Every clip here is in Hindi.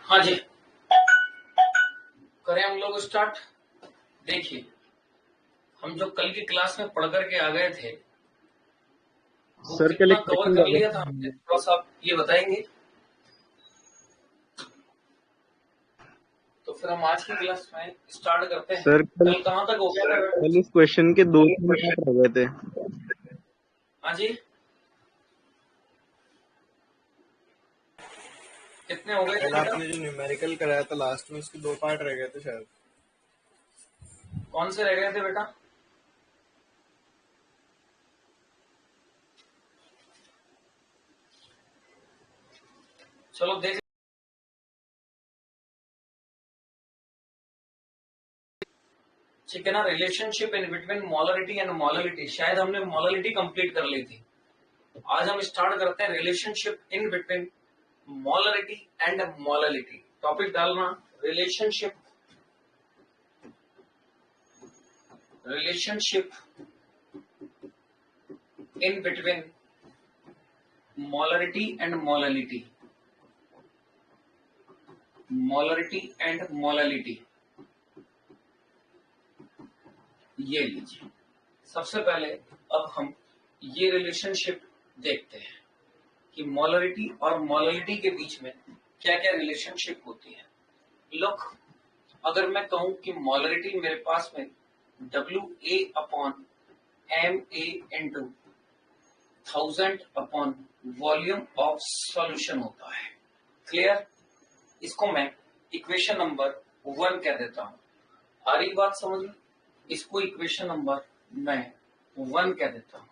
हाँ जी, करें हम लोग स्टार्ट। देखिए, हम जो कल की क्लास में पढ़ करके आ गए थे वो सर कल कितना एक कवर क्वेश्चन कर था लिया था हमने, थोड़ा सा आप ये बताएंगे तो फिर हम आज की क्लास में स्टार्ट करते हैं। सर कल कल कहाँ तक हो गया था? कल इस क्वेश्चन के दो तीन पार्ट रह गए थे। हाँ जी, कितने हो गए थे कल बेटा? आपने जो न्यूमेरिकल कराया था लास्ट में, उसके 2 पार्ट रह गए थे शायद। कौन से रह गए थे बेटा? चलो देख, ठीक है ना। Relationship in between molarity and molality, शायद हमने मोललिटी कंप्लीट कर ली थी। आज हम स्टार्ट करते हैं relationship in between molarity and molality. Topic डालना relationship in between molarity and molality, ये लीजिए। सबसे पहले अब हम ये रिलेशनशिप देखते हैं कि मोलरिटी और मोललिटी के बीच में क्या क्या रिलेशनशिप होती है। लुक, अगर मैं कहूं कि मोलरिटी मेरे पास में WA/MA into 1000 upon volume of solution होता है। क्लियर? इसको मैं इक्वेशन नंबर 1 कह देता हूं। आ रही बात समझ में? इसको इक्वेशन नंबर मैं 1 कह देता हूं।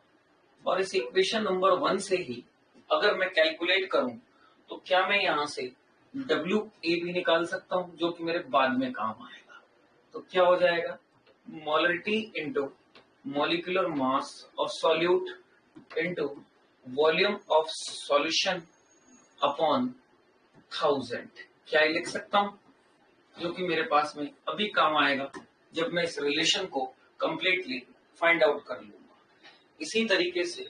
और इस इक्वेशन नंबर 1 से ही अगर मैं कैलकुलेट करूं तो क्या मैं यहां से WA भी निकाल सकता हूं, जो कि मेरे बाद में काम आएगा। तो क्या हो जाएगा? Molarity into molecular mass of solute into volume of solution upon 1000। क्या ये लिख सकता हूं? जो कि मेरे पास में अभी काम आएगा जब मैं इस रिलेशन को कंप्लीटली फाइंड आउट कर लूंगा। इसी तरीके से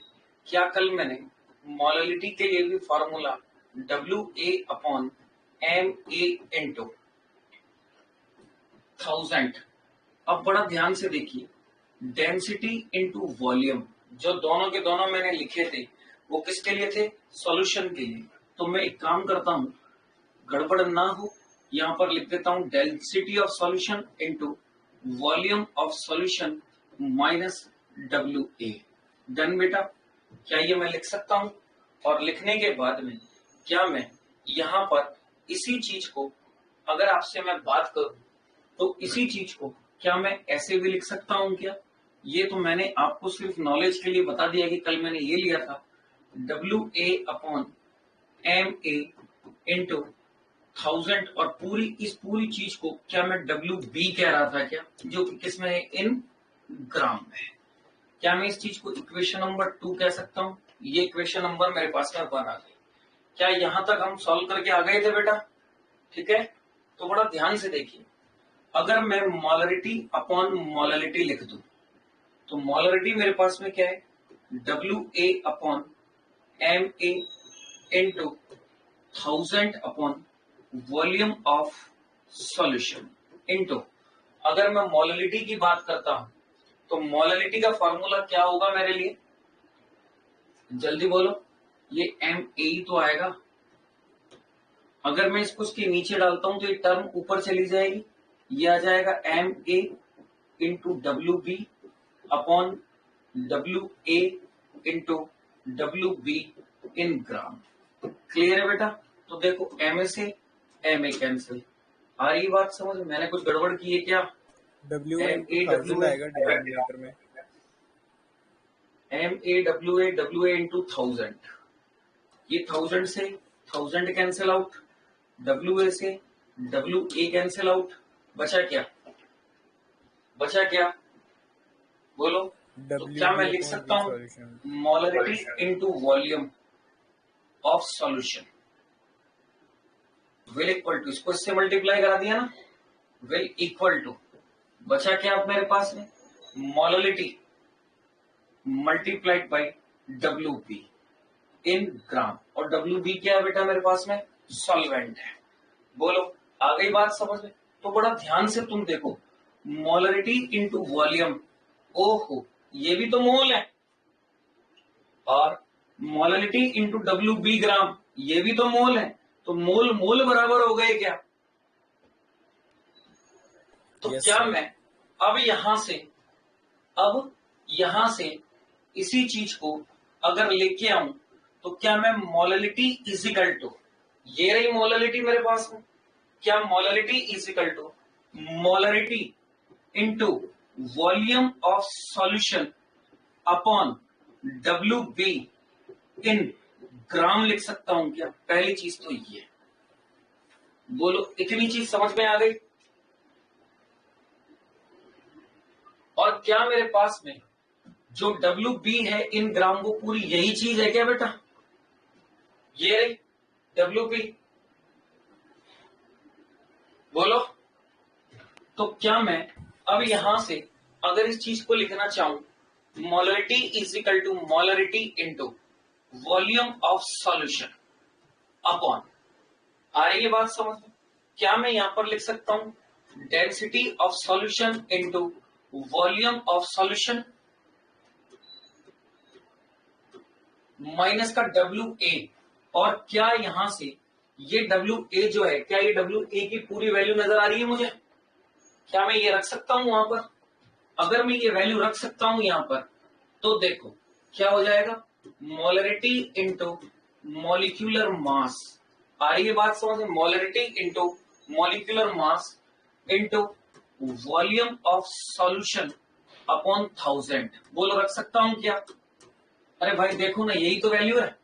क्या कल मैंने मोललिटी के लिए भी फॉर्मूला WA/MA इंटू 1000। अब बड़ा ध्यान से देखिए, डेंसिटी इंटू वॉल्यूम, जो दोनों के दोनों मैंने लिखे थे वो किसके लिए थे? सॉल्यूशन के लिए। तो मैं एक काम करता हूं, गड़बड़ ना हो, यहां पर लिख देता हूं density of solution into volume of solution minus WA। Done बेटा? क्या ये मैं लिख सकता हूं? और लिखने के बाद में क्या मैं यहां पर इसी चीज को, अगर आपसे मैं बात करूं तो इसी चीज को क्या मैं ऐसे भी लिख सकता हूं क्या? ये तो मैंने आपको सिर्फ नॉलेज के लिए बता दिया कि कल मैंने ये लिया था WA/MA इंटू 1000, और इस पूरी चीज को क्या मैं WB कह रहा था क्या, जो कि किसमें है? इन ग्राम में। क्या मैं इस चीज को इक्वेशन नंबर 2 कह सकता हूं? ये इक्वेशन नंबर मेरे पास में 1 आ गई। क्या यहां तक हम सॉल्व करके आ गए थे बेटा? ठीक है, तो बड़ा ध्यान से देखिए, अगर मैं मोलरिटी अपॉन मोललिटी लिख दूं तो मोलरिटी मेरे पास में क्या है? WA/MA into 1000 upon volume of solution into, अगर मैं मोललिटी की बात करता हूं तो मोललिटी का फॉर्मूला क्या होगा मेरे लिए? जल्दी बोलो, ये MA ही तो आएगा। अगर मैं इसको उसके नीचे डालता हूं तो ये टर्म ऊपर चली जाएगी, ये आ जाएगा MA into WB upon WA into WB in gram. Clear है बेटा? तो देखो MA से MA कैंसिल। आ रही बात समझ में? मैंने कुछ गड़बड़ की है क्या? WA इंटू 1000 आएगा डिनोमिनेटर में। WA इंटू 1000, ये 1000 से 1000 कैंसिल आउट, WA से WA कैंसिल आउट, बचा क्या? बचा क्या? बोलो। तो क्या मैं WB लिख अपॉन सकता V हूं? Solution. Molarity into volume of solution will equal to, इसको इससे मल्टीप्लाई करा दिया ना, विल इक्वल टू, बचा क्या अब मेरे पास में? Molality multiplied by WB in ग्राम। और WB क्या है बेटा मेरे पास में? सॉल्वेंट है। बोलो, आ गई बात समझ में? तो बड़ा ध्यान से तुम देखो, मोलरिटी इंटू वॉल्यूम, ओहो ये भी तो मोल है, और मोलरिटी इंटू WB ग्राम, ये भी तो मोल है। तो मोल मोल बराबर हो गए क्या? तो Yes, क्या sir. मैं अब यहां से इसी चीज को अगर लेके आऊं, तो क्या मैं मोलरिटी इजिकल टू, ये रही मोलरिटी मेरे पास में, क्या molarity is equal to molarity into volume of solution upon WB in gram लिख सकता हूं क्या? पहली चीज तो ये, बोलो इतनी चीज समझ में आ गई? और क्या मेरे पास में जो WB है इन ग्राम, वो पूरी यही चीज है क्या बेटा? ये रही WB, बोलो। तो क्या मैं अब यहां से अगर इस चीज को लिखना चाहूं, molarity is equal to molarity into volume of solution upon, आ रही है बात समझ में? क्या मैं यहां पर लिख सकता हूं density of solution into volume of solution minus का WA, और क्या यहां से ये WA जो है, क्या ये WA की पूरी वैल्यू नजर आ रही है मुझे? क्या मैं ये रख सकता हूं वहां पर? अगर मैं ये वैल्यू रख सकता हूं यहां पर, तो देखो क्या हो जाएगा, मोलरिटी इंटू मॉलिक्यूलर मास, आ रही है बात समझ में? Molarity into molecular mass into volume of solution upon 1000, बोलो रख सकता हूं क्या? अरे भाई देखो ना, यही तो वैल्यू है।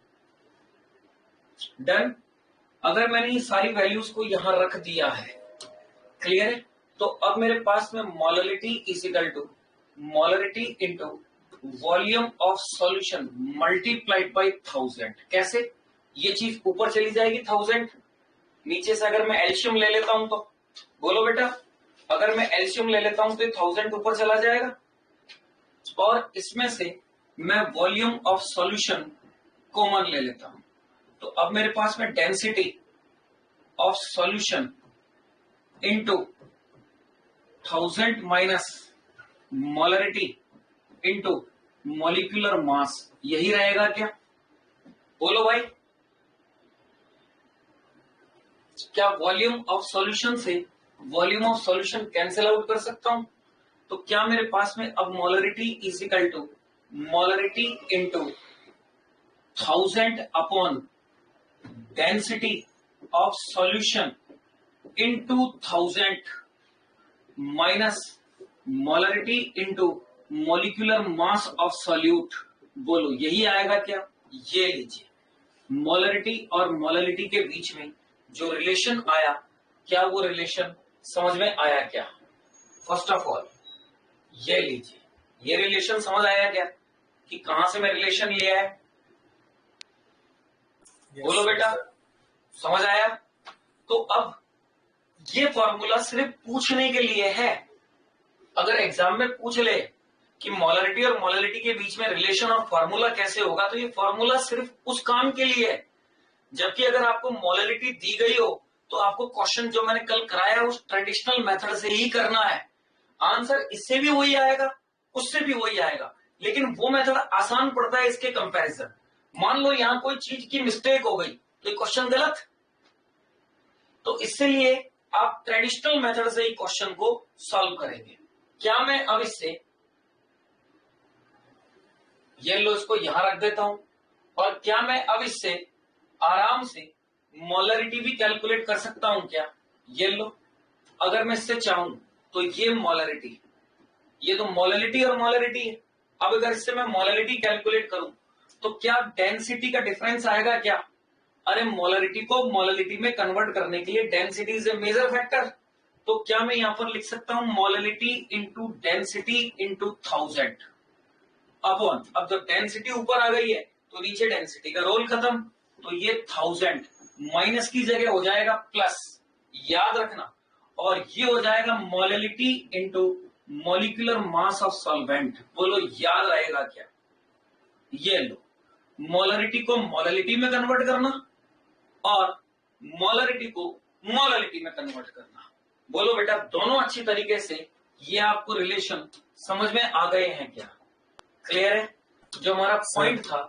डन। अगर मैंने ये सारी वैल्यूज को यहां रख दिया है, क्लियर है, तो अब मेरे पास में molarity is equal to molarity into volume of solution multiplied by 1000। कैसे? ये चीज ऊपर चली जाएगी 1000, नीचे से अगर मैं एल्शियम ले लेता हूं तो, बोलो बेटा, अगर मैं एल्शियम ले लेता हूं तो 1000 ऊपर चला जाएगा, और इसमें से मैं वॉल्यूम ऑफ सॉल्यूशन कॉमन ले लेता हूं, तो अब मेरे पास में density of solution into 1000 minus molarity into molecular mass, यही रहेगा क्या? बोलो भाई, क्या वॉल्यूम ऑफ सॉल्यूशन से volume of solution cancel out कर सकता हूं? तो क्या मेरे पास में अब molarity is equal to molarity into 1000 upon density of solution into 1000 minus molarity into molecular mass of solute, बोलो यही आएगा क्या? ये लीजिए, मोलरिटी और मोलरिटी के बीच में जो रिलेशन आया, क्या वो रिलेशन समझ में आया क्या? फर्स्ट ऑफ ऑल ये लीजिए, ये रिलेशन समझ आया क्या कि कहां से मैं रिलेशन लिया है? बोलो बेटा, समझ आया? तो अब ये फॉर्मूला सिर्फ पूछने के लिए है, अगर एग्जाम में पूछ ले कि मोलरिटी और मोलरिटी के बीच में रिलेशन और फॉर्मूला कैसे होगा, तो ये फॉर्मूला सिर्फ उस काम के लिए है। जबकि अगर आपको मोलरिटी दी गई हो, तो आपको क्वेश्चन जो मैंने कल कराया उस ट्रेडिशनल मेथड से ही करना है, आंसर इससे भी वही आएगा, उससे भी वही आएगा, लेकिन वो मेथड आसान पड़ता है इसके कंपैरिजन। मान लो यहां कोई चीज की मिस्टेक हो गई, तो ये क्वेश्चन गलत, तो इसलिए आप ट्रेडिशनल मेथड से ही क्वेश्चन को सॉल्व करेंगे। क्या मैं अब इससे ये लो, इसको यहां रख देता हूं, और क्या मैं अब इससे आराम से मोलरिटी भी कैलकुलेट कर सकता हूं क्या? ये लो, अगर मैं इससे चाहूं तो ये मोलरिटी, ये तो मोलरिटी और मोलरिटी है। अब अगर इससे मैं मोलरिटी कैलकुलेट करूं, तो क्या डेंसिटी का डिफरेंस आएगा क्या? अरे मोलरिटी को मोलरिटी में कन्वर्ट करने के लिए density is a major factor, तो क्या मैं यहां पर लिख सकता हूं molarity into density into 1000 upon, अब जब डेंसिटी ऊपर आ गई है तो नीचे डेंसिटी का रोल खत्म, तो ये 1000 माइनस की जगह हो जाएगा प्लस, याद रखना, और ये हो जाएगा molarity into molecular mass of solvent, बोलो याद रहेगा क्या? ये लो, मोलरिटी को मोलरिटी में कन्वर्ट करना और मोलरिटी को मोलालिटी में कन्वर्ट करना। बोलो बेटा, दोनों अच्छी तरीके से ये आपको रिलेशन समझ में आ गए हैं क्या? क्लियर है? जो हमारा पॉइंट था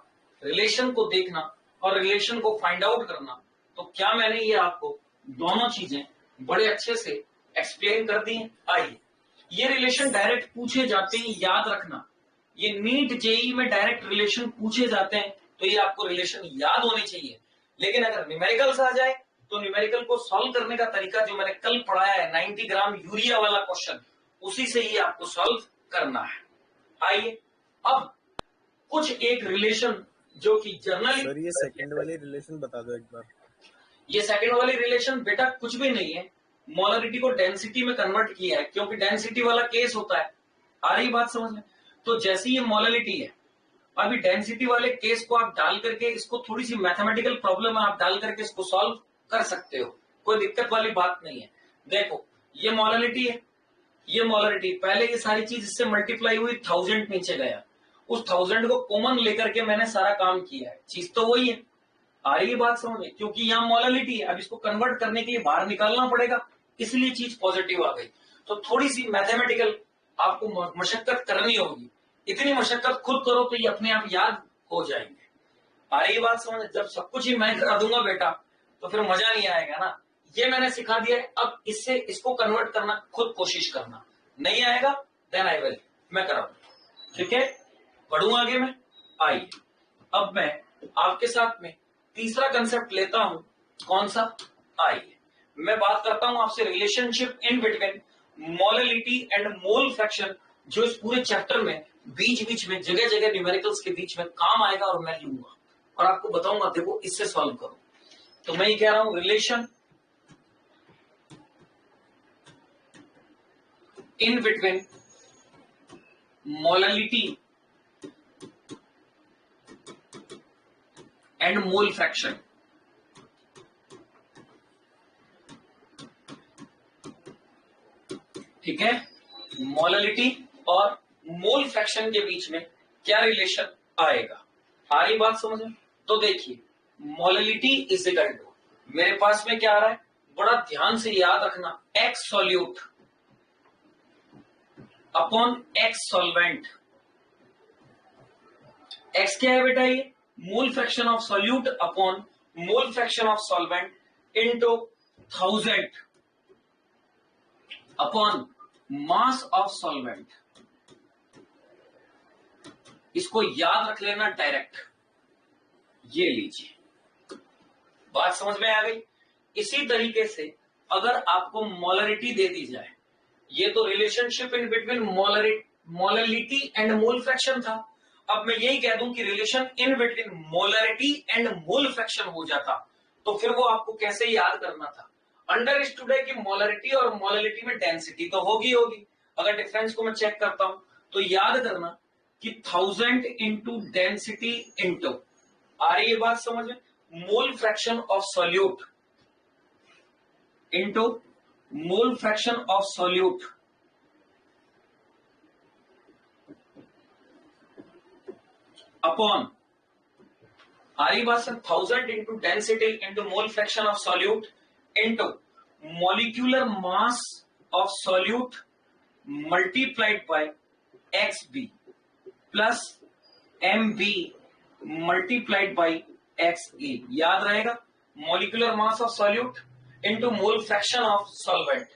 रिलेशन को देखना और रिलेशन को फाइंड आउट करना, तो क्या मैंने ये आपको दोनों चीजें बड़े अच्छे से एक्सप्लेन कर दी हैं? आइए, ये रिलेशन डायरेक्ट पूछे जाते हैं, याद रखना। ये नीट जेई में डायरेक्ट रिलेशन पूछे जाते हैं, तो ये आपको रिलेशन याद होने चाहिए। लेकिन अगर न्यूमेरिकल्स आ जाए तो न्यूमेरिकल को सॉल्व करने का तरीका जो मैंने कल पढ़ाया है 90 ग्राम यूरिया वाला क्वेश्चन, उसी से ही आपको सॉल्व करना है। आइए अब कुछ एक रिलेशन जो कि जर्नली, सर ये सेकंड वाली रिलेशन बता दो एक बार। ये सेकंड वाली रिलेशन बेटा कुछ भी नहीं है, मोलरिटी को डेंसिटी में कन्वर्ट किया है, क्योंकि डेंसिटी वाला केस होता है। आ रही बात समझ में? तो जैसी ये मोलरिटी है, अभी डेंसिटी वाले केस को आप डाल करके इसको थोड़ी सी मैथमेटिकल प्रॉब्लम है, आप डाल करके इसको सॉल्व कर सकते हो, कोई दिक्कत वाली बात नहीं है। देखो ये मोलरिटी है, ये मोलरिटी, पहले ये सारी चीज इससे मल्टीप्लाई हुई, 1000 नीचे गया, उस 1000 को कॉमन लेकर के मैंने सारा काम किया है, चीज तो वही है। आ रही बात समझ में? क्योंकि यहाँ मोलरिटी है, अब इसको कन्वर्ट करने के लिए बाहर निकालना पड़ेगा, इसलिए चीज पॉजिटिव आ गई। तो थोड़ी सी मैथमेटिकल आपको मशक्कत करनी होगी, इतनी मशक्कत खुद करो तो ये अपने आप याद हो जाएंगे। आ रही बात समझ? जब सब कुछ ही मैं करा दूंगा बेटा तो फिर मजा नहीं आएगा ना। ये मैंने सिखा दिया है, अब इससे इसको कन्वर्ट करना खुद कोशिश करना, नहीं आएगा देन आई विल, मैं कराऊंगा, ठीक है? पढ़ूंगा आगे मैं। आइए अब मैं आपके साथ में तीसरा कंसेप्ट लेता हूं, कौन सा? आइए मैं बात करता हूं आपसे relationship in between molality and mole fraction, जो इस पूरे चैप्टर में बीच बीच में जगह जगह न्यूमेरिकल्स के बीच में काम आएगा और मैं लूंगा और आपको बताऊंगा देखो इससे सॉल्व करो। तो मैं ये कह रहा हूं relation in between molality and mole fraction. ठीक है, मोललिटी और मोल फ्रैक्शन के बीच में क्या रिलेशन आएगा? आ रही बात समझ में? तो देखिए मोललिटी इज इक्वल टू, मेरे पास में क्या आ रहा है, बड़ा ध्यान से याद रखना, x solute upon X solvent. X क्या है बेटा? ये मोल fraction of solute upon mole fraction of solvent into 1000 upon mass of solvent. इसको याद रख लेना डायरेक्ट, ये लीजिए, बात समझ में आ गई? इसी तरीके से अगर आपको मोलरिटी दे दी जाए, ये तो relationship in between molarity and mole fraction था, अब मैं यही कह दूं कि relation in between molarity and mole fraction हो जाता, तो फिर वो आपको कैसे याद करना था? अंडरस्टूड है कि मोलरिटी और मोललिटी में डेंसिटी तो होगी। अगर डिफरेंस को मैं चेक करता हूं तो याद करना कि 1000 इंटू डेंसिटी इंटू, आ रही है बात समझ में, mole fraction of solute into mole fraction of solute upon, आ रही बात sir, 1000 into density into mole fraction of solute into molecular mass of solute multiplied by XB plus MB multiplied by XA। याद रहेगा, molecular mass of solute into mole fraction of solvent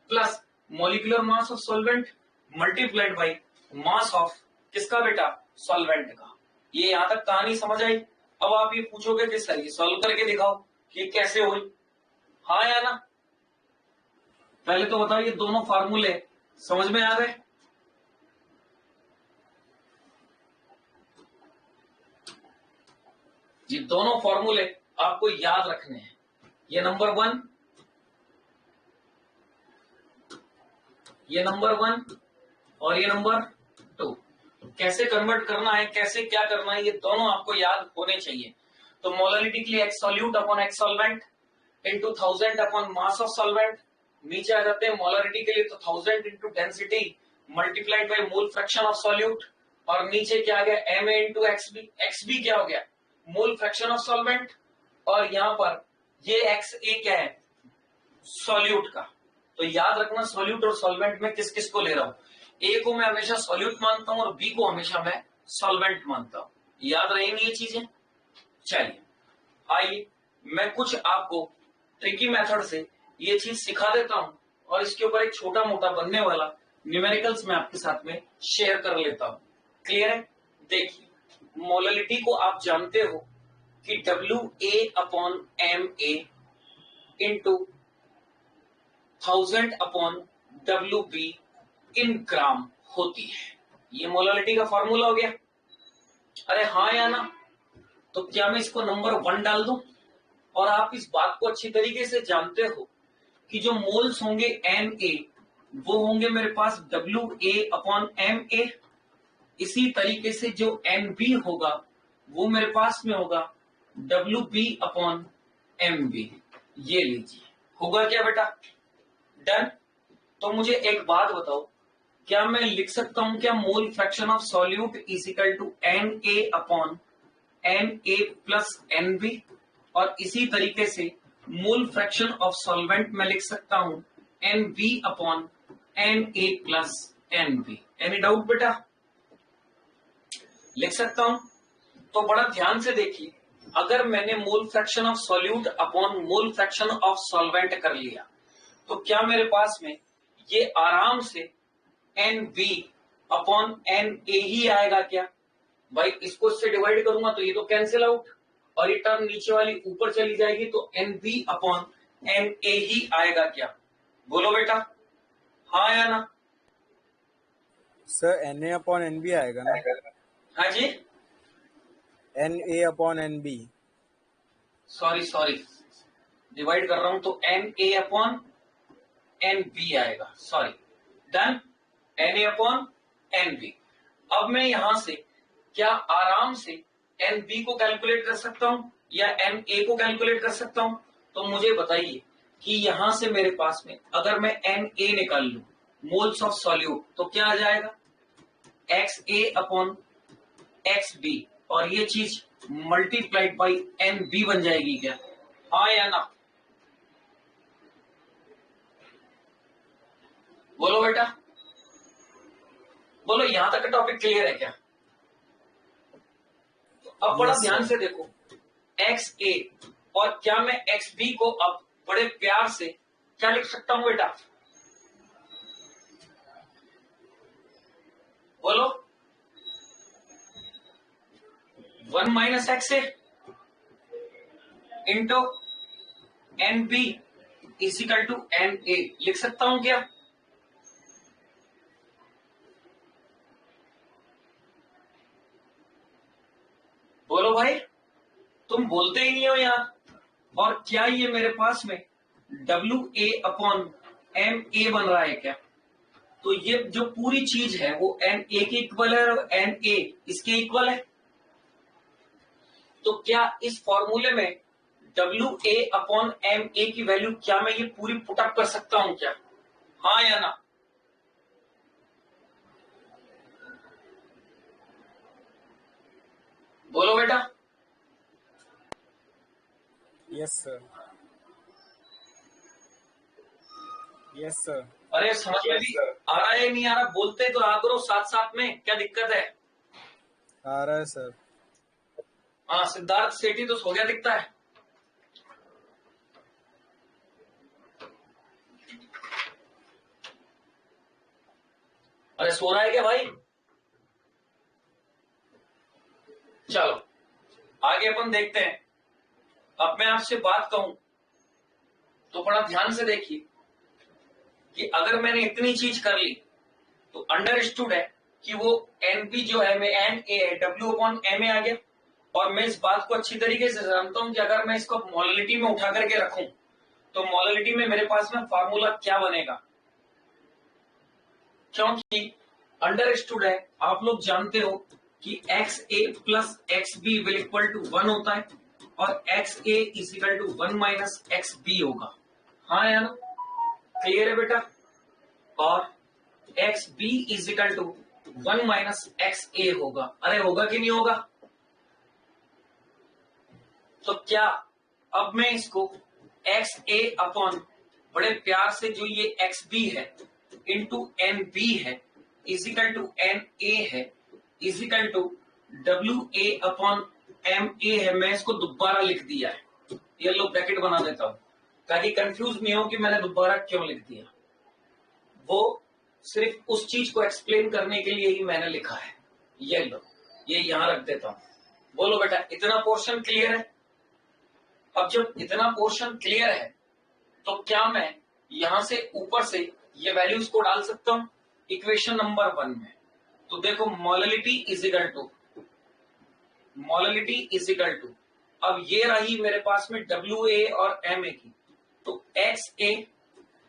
plus molecular mass of solvent multiplied by mass of किसका बेटा? सॉल्वेंट का। ये यहां तक कहानी समझ आई? अब आप ये पूछोगे कि सर ये सॉल्व करके दिखाओ कि कैसे हुई, हाँ या ना? पहले तो बताओ ये दोनों फार्मूले समझ में आ गए? ये दोनों फॉर्मूले आपको याद रखने हैं, ये नंबर 1, ये नंबर 1 और ये नंबर 2। कैसे कन्वर्ट करना है, कैसे क्या करना है, ये दोनों आपको याद होने चाहिए। तो मोलरिटी के लिए X solute upon X solvent into 1000 upon mass of solvent, नीचे आ जाते हैं मोलरिटी के लिए तो 1000 into density multiplied by mole fraction of solute, और नीचे क्या आ गया, M A into XB. XB क्या हो गया? मोल फ्रैक्शन ऑफ सॉल्वेंट, और यहां पर ये एक्स ए क्या है? सॉल्यूट का। तो याद रखना सॉल्यूट और सॉल्वेंट में किस किस को ले रहा हूं। ए को मैं हमेशा सॉल्यूट मानता हूं और बी को हमेशा मैं सॉल्वेंट मानता हूं। याद रहेंगी ये चीजें। चलिए आइए मैं कुछ आपको ट्रिकी मेथड से ये चीज सिखा देता हूं और इसके ऊपर एक छोटा मोटा बनने वाला न्यूमेरिकल्स में आपके साथ में शेयर कर लेता हूं। क्लियर है? देखिए मोललिटी को आप जानते हो कि WA/MA इंटू 1000/WB इन ग्राम होती है। ये मोललिटी का फॉर्मूला हो गया। अरे हाँ या ना? तो क्या मैं इसको नंबर 1 डाल दूं? और आप इस बात को अच्छी तरीके से जानते हो कि जो मोल्स होंगे Na वो होंगे मेरे पास WA/MA। इसी तरीके से जो NB होगा वो मेरे पास में होगा WB/MB। ये लीजिए, होगा क्या बेटा? डन। तो मुझे एक बात बताओ, क्या मैं लिख सकता हूं क्या mole fraction of solute is equal to Na/Na plus NB? और इसी तरीके से मोल फ्रैक्शन ऑफ सॉल्वेंट में लिख सकता हूं NB/Na plus NB। Any doubt बेटा? लिख सकता हूं। तो बड़ा ध्यान से देखिए, अगर मैंने मोल fraction of solute upon mole fraction of solvent कर लिया तो क्या मेरे पास में ये आराम से NB/Na ही आएगा क्या? भाई इसको इससे डिवाइड करूंगा तो ये तो कैंसिल आउट और ये टर्म नीचे वाली ऊपर चली जाएगी तो NB/Na ही आएगा क्या? बोलो बेटा, हाँ या ना? सर Na/NB आएगा ना? हाँ जी, Na/NB। सॉरी डिवाइड कर रहा हूं तो Na/NB आएगा। Sorry, done. Na/NB। अब मैं यहां से क्या आराम से NB को कैलकुलेट कर सकता हूं या Na को कैलकुलेट कर सकता हूं? तो मुझे बताइए कि यहां से मेरे पास में अगर मैं Na निकाल लूं मोल्स ऑफ सॉल्यूट तो क्या आ जाएगा? XA/XB और ये चीज मल्टीप्लाइड बाई NB बन जाएगी क्या? हाँ या ना? बोलो बेटा, बोलो, यहां तक का टॉपिक क्लियर है क्या? तो अब बड़ा ध्यान से देखो, XA और क्या मैं XB को अब बड़े प्यार से क्या लिख सकता हूं बेटा? बोलो, 1 minus XA into NB is equal to NA लिख सकता हूं क्या? बोलो भाई, तुम बोलते ही नहीं हो यार। और क्या ये मेरे पास में WA/MA बन रहा है क्या? तो ये जो पूरी चीज है वो NA के इक्वल है और NA इसके इक्वल है। तो क्या इस फॉर्मूले में WA/MA की वैल्यू क्या मैं ये पूरी पुटअप कर सकता हूं क्या? हाँ या ना? बोलो बेटा। Yes sir. Yes sir. अरे समझ में भी आ रहा है नहीं आ रहा? बोलते तो रहा करो साथ साथ में, क्या दिक्कत है? आ रहा है सर। हाँ, सिद्धार्थ सेठी तो सो गया दिखता है। अरे सो रहा है क्या भाई? चलो आगे अपन देखते हैं। अब मैं आपसे बात कहूं तो बड़ा ध्यान से देखिए कि अगर मैंने इतनी चीज कर ली तो अंडरस्टूड है कि वो NB जो है मैं NA है W/MA आ गया। और मैं इस बात को अच्छी तरीके से जानता हूं कि अगर मैं इसको मोललिटी में उठा करके रखूं तो मोललिटी में मेरे पास में फार्मूला क्या बनेगा? क्योंकि अंडरस्टूड है, आप लोग जानते हो कि XA plus XB will equal to 1 होता है और XA is equal to 1 minus XB होगा। हाँ या ना? क्लियर है बेटा? और XB is equal to 1 minus XA होगा। अरे होगा कि नहीं होगा? तो क्या अब मैं इसको XA/MA बड़े प्यार से जो ये एक्स बी है इंटू एन बी है इजिकल टू एन ए है is equal to W A upon M A है। मैं इसको दोबारा लिख दिया है, ये लो ब्रैकेट बना देता हूं ताकि कंफ्यूज नहीं हो कि मैंने दोबारा क्यों लिख दिया। वो सिर्फ उस चीज को एक्सप्लेन करने के लिए ही मैंने लिखा है। ये लो, ये यहां रख देता हूं। बोलो बेटा, इतना पोर्शन क्लियर है? अब जब इतना पोर्शन क्लियर है तो क्या मैं यहां से ऊपर से ये वैल्यूज को डाल सकता हूं इक्वेशन नंबर 1 में? तो देखो, मोललिटी इज इक्वल टू अब ये रही मेरे पास में डब्ल्यू ए और एम ए की, तो X A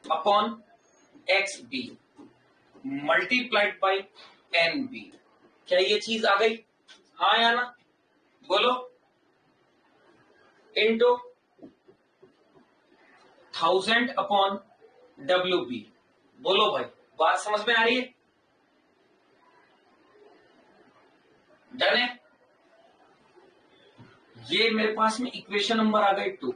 upon X B multiplied by N B. क्या ये चीज आ गई? हाँ या ना? बोलो। Into 1000 upon W B. बोलो भाई, बात समझ में आ रही है? डन है? ये मेरे पास में इक्वेशन नंबर आ गई 2।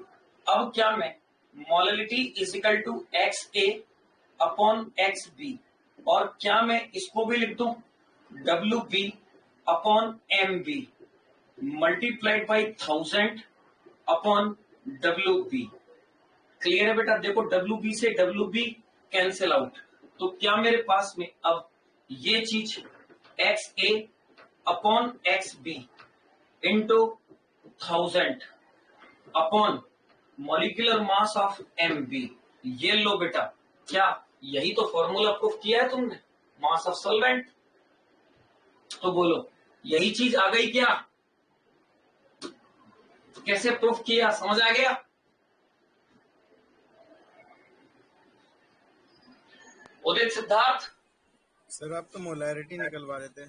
अब क्या मैं molality is equal to X A upon X B, और क्या मैं इसको भी लिख दूं W B upon M B multiplied by 1000 upon W B. Clear है बेटा? देखो, डब्ल्यू बी से डब्ल्यू बी कैंसिल आउट, तो क्या मेरे पास में अब ये चीज X A upon X B into 1000 upon molecular mass of M B. ये लो बेटा, क्या यही तो फॉर्मूला प्रूफ किया है तुमने, मास ऑफ सॉल्वेंट? तो बोलो, यही चीज आ गई क्या? तो कैसे प्रूफ किया, समझ आ गया? उदित सिद्धार्थ? सर आप तो मोलैरिटी निकलवा रहे थे।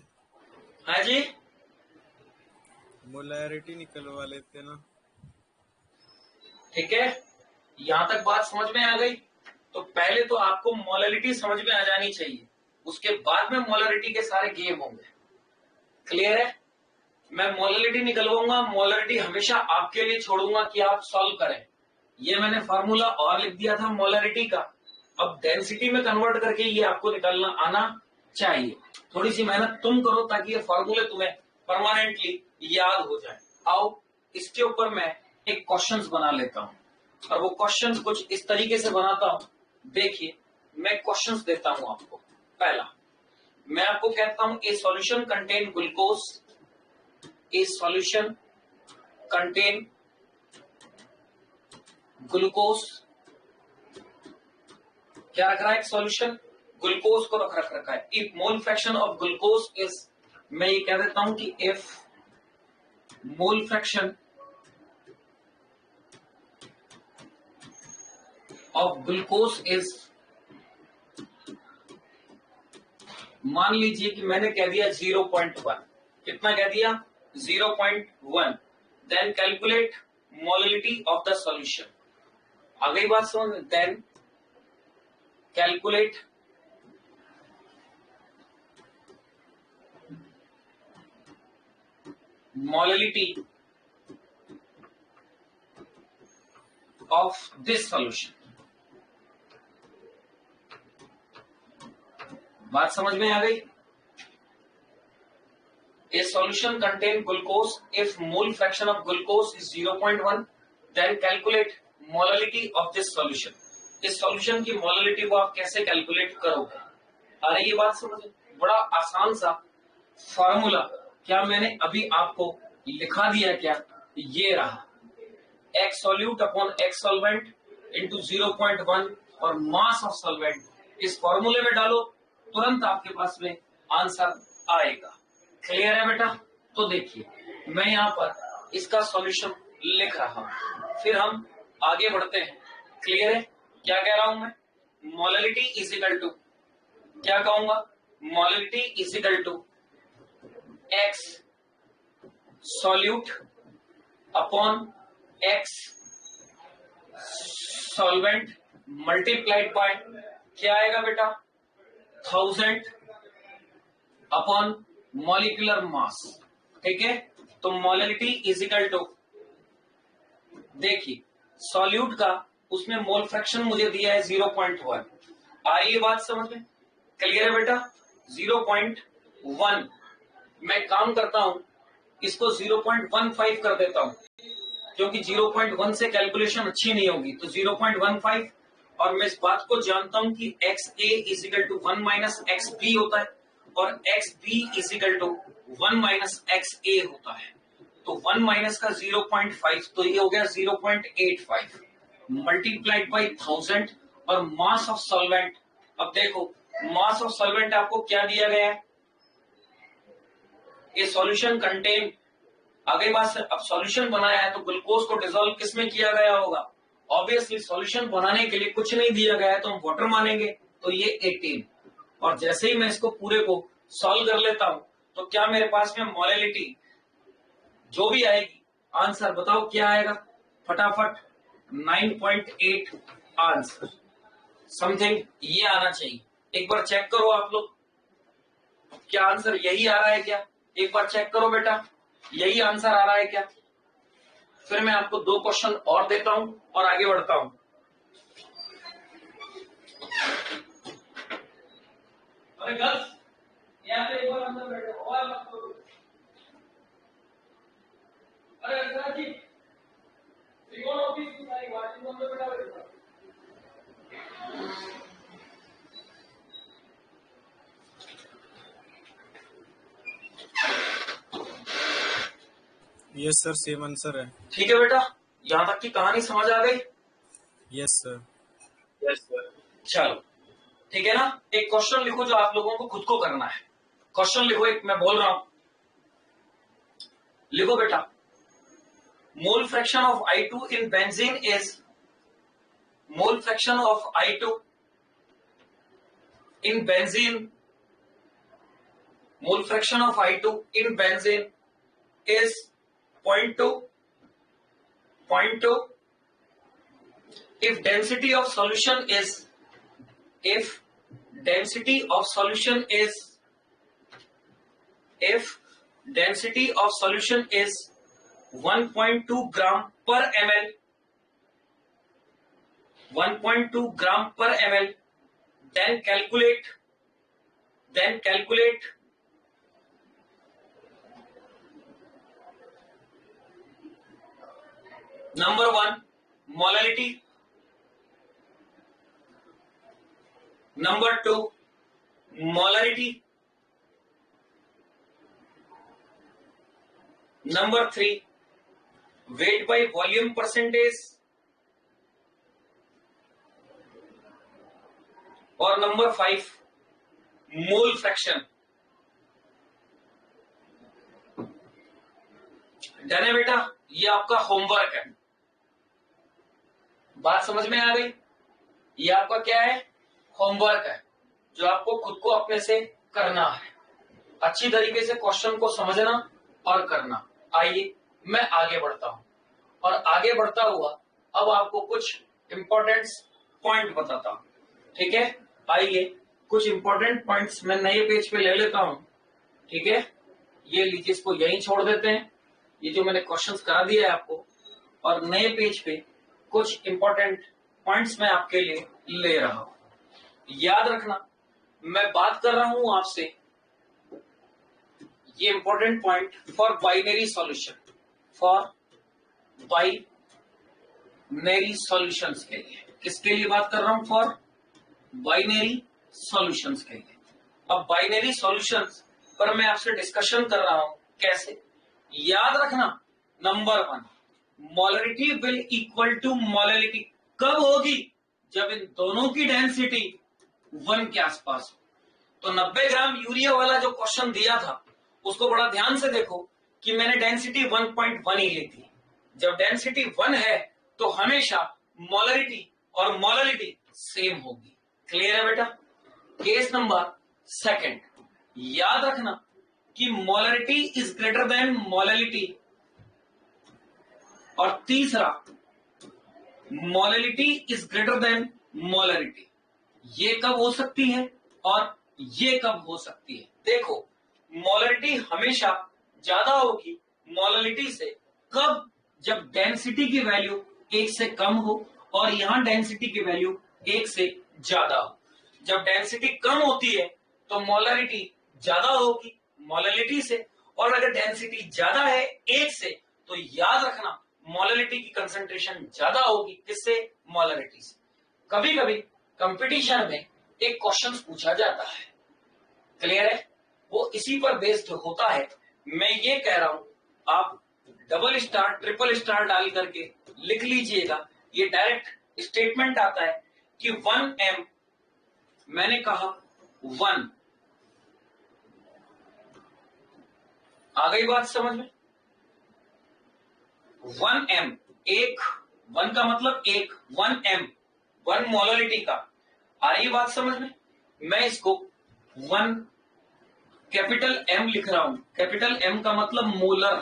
हाँ जी, मोलैरिटी निकलवा लेते ना। ठीक है, यहां तक बात समझ में आ गई। तो पहले तो आपको मोलरिटी समझ में आ जानी चाहिए, उसके बाद में मोलरिटी के सारे गेम होंगे। क्लियर है? मैं मोलरिटी निकलवाऊंगा, मोलरिटी हमेशा आपके लिए छोड़ूंगा कि आप सॉल्व करें। ये मैंने फार्मूला और लिख दिया था मोलरिटी का, अब डेंसिटी में कन्वर्ट करके ये आपको निकालना आना चाहिए। थोड़ी सी मेहनत तुम करो ताकि ये फॉर्मूले तुम्हें परमानेंटली याद हो जाए। आओ, इसके ऊपर मैं एक क्वेश्चंस बना लेता हूं, और वो क्वेश्चंस कुछ इस तरीके से बनाता हूं। देखिए, मैं क्वेश्चंस देता हूं आपको। पहला, मैं आपको कहता हूं ए सॉल्यूशन कंटेन ग्लूकोज, ए सॉल्यूशन कंटेन ग्लूकोज। क्या रख रहा है? एक सॉल्यूशन ग्लूकोज को रख रखा है। If mole fraction of glucose is, मैं ये कह देता हूं कि if mole fraction of glucose is, मान लीजिए कि मैंने कह दिया 0.1। कितना कह दिया? 0.1। Then calculate molality of the solution. आ गई बात समझ में? Then calculate molality of this solution. बात समझ में आ गई? A solution contain glucose if mole fraction of glucose is 0.1, then calculate molality of this solution. इस सॉल्यूशन की मोललिटी को आप कैसे कैलकुलेट करोगे? अरे ये बात समझ, बड़ा आसान सा फॉर्मूला। क्या मैंने अभी आपको लिखा दिया? क्या ये रहा, x solute upon X solvent into 0.1 और मास ऑफ सॉल्वेंट। इस फॉर्मूले में डालो, तुरंत आपके पास में आंसर आएगा। क्लियर है बेटा? तो देखिए, मैं यहाँ पर इसका सॉल्यूशन लिख रहा हूं, फिर हम आगे बढ़ते हैं। क्लियर है? क्या कह रहा हूं मैं? मोललिटी इज इक्वल टू, क्या कहूंगा? Molality is equal to X solute upon X solvent multiplied by, क्या आएगा बेटा? 1000 अपॉन मॉलिक्यूलर मास। ठीक है, तो मोललिटी इज इक्वल टू, देखिए सॉल्यूट का उसमें मोल फ्रैक्शन मुझे दिया है 0.1। आ रही है बात समझ में? क्लियर है बेटा? 0.1 मैं काम करता हूं, इसको 0.15 कर देता हूं, क्योंकि 0.1 से कैलकुलेशन अच्छी नहीं होगी, तो 0.15। और मैं इस बात को जानता हूं कि XA is equal to 1 minus XB होता है और XB is equal to 1 minus XA होता है। तो 1 माइनस का 0.5, तो ये हो गया 0.85 मल्टीप्लाइड बाई 1000 और मास ऑफ सॉल्वेंट। अब देखो मास ऑफ सॉल्वेंट आपको क्या दिया गया है? ये सॉल्यूशन कंटेन, आगे बात से, अब सॉल्यूशन बनाया है तो ग्लूकोज को डिसॉल्व किस में किया गया होगा? ऑब्वियसली सॉल्यूशन बनाने के लिए कुछ नहीं दिया गया है तो हम वाटर मानेंगे, तो ये 18। और जैसे ही मैं इसको पूरे को सॉल्व कर लेता हूं तो क्या मेरे पास में मोलैलिटी जो भी आएगी, आंसर बताओ क्या आएगा फटाफट? 9.8 आंसर समथिंग ये आना चाहिए। एक बार चेक करो आप लोग, क्या आंसर यही आ रहा है क्या? एक बार चेक करो बेटा, यही आंसर आ रहा है क्या? फिर मैं आपको 2 क्वेश्चन और देता हूं और आगे बढ़ता हूं। अरे गर्ल्स यहाँ पे एक बार अंदर बैठो, और मत करो। अरे अर्चना जी, त्रिकोण ऑफिस की सारी बातें अंदर बैठा बैठा। यस सर, सेम आंसर है। ठीक है बेटा, यहां तक की कहानी समझ आ गई? Yes sir. Yes sir. चलो ठीक है ना, एक क्वेश्चन लिखो जो आप लोगों को खुद को करना है। क्वेश्चन लिखो, एक मैं बोल रहा हूं, लिखो बेटा। मोल fraction of I2 in benzene is, mole fraction of I2 in benzene, mole fraction of I2 in benzene is 0.2, 0.2 if density of solution is, if density of solution is, if density of solution is 1.2 gram per ml, 1.2 gram per ml, then calculate number 1 molality, number 2 molarity, number 3 weight by volume percentage, और नंबर 5 मोल फ्रैक्शन। डन है बेटा, ये आपका होमवर्क है। बात समझ में आ गई? ये आपका क्या है? होमवर्क है जो आपको खुद को अपने से करना है। अच्छी तरीके से क्वेश्चन को समझना और करना। आइए मैं आगे बढ़ता हूं, और आगे बढ़ता हुआ अब आपको कुछ इंपॉर्टेंट पॉइंट बताता हूं। ठीक है, आइए कुछ इंपॉर्टेंट पॉइंट्स मैं नए पेज पे ले लेता हूं। ठीक है, ये लीजिए, इसको यहीं छोड़ देते हैं, ये जो मैंने क्वेश्चंस करा दिया है आपको, और नए पेज पे कुछ इंपॉर्टेंट पॉइंट्स मैं आपके लिए ले रहा हूं। याद रखना, मैं बात कर रहा हूं आपसे, ये important point for binary solution, for binary solutions के लिए। किसके लिए बात कर रहा हूं? फॉर बाइनरी सॉल्यूशंस के लिए। अब बाइनरी सॉल्यूशंस पर मैं आपसे डिस्कशन कर रहा हूं, कैसे? याद रखना, number 1 molarity will equal to molality कब होगी? जब इन दोनों की डेंसिटी 1 के आसपास हो। तो 90 ग्राम यूरिया वाला जो क्वेश्चन दिया था उसको बड़ा ध्यान से देखो कि मैंने डेंसिटी 1.1 ही ली थी। जब डेंसिटी 1 है तो हमेशा मोलरिटी और मोलैलिटी सेम होगी। क्लियर है बेटा? केस नंबर 2, याद रखना कि molarity is greater than molality, और तीसरा molality is greater than molarity. ये कब हो सकती है और ये कब हो सकती है? देखो, मोलरिटी हमेशा ज्यादा होगी मोलैलिटी से, कब? जब डेंसिटी की वैल्यू 1 से कम हो और यहां डेंसिटी की वैल्यू 1 से ज्यादा हो। जब डेंसिटी कम होती है तो मोलरिटी ज्यादा होगी मोलरिटी से, और अगर डेंसिटी ज्यादा है 1 से तो याद रखना मोलरिटी की कंसंट्रेशन ज्यादा होगी किससे, मोलरिटी से। कभी कभी कंपटीशन में एक क्वेश्चन पूछा जाता है, क्लियर है, वो इसी पर बेस्ड होता है। मैं ये कह रहा हूं आप डबल स्टार ट्रिपल स्टार डाल करके लिख लीजिएगा, ये डायरेक्ट स्टेटमेंट आता है कि 1m, मैंने कहा 1, आ गई बात समझ में, 1m, एक, 1 का मतलब एक, 1m 1 मोलरिटी का, आ रही बात समझ में। मैं इसको 1 कैपिटल M लिख रहा हूं, कैपिटल M का मतलब मोलर,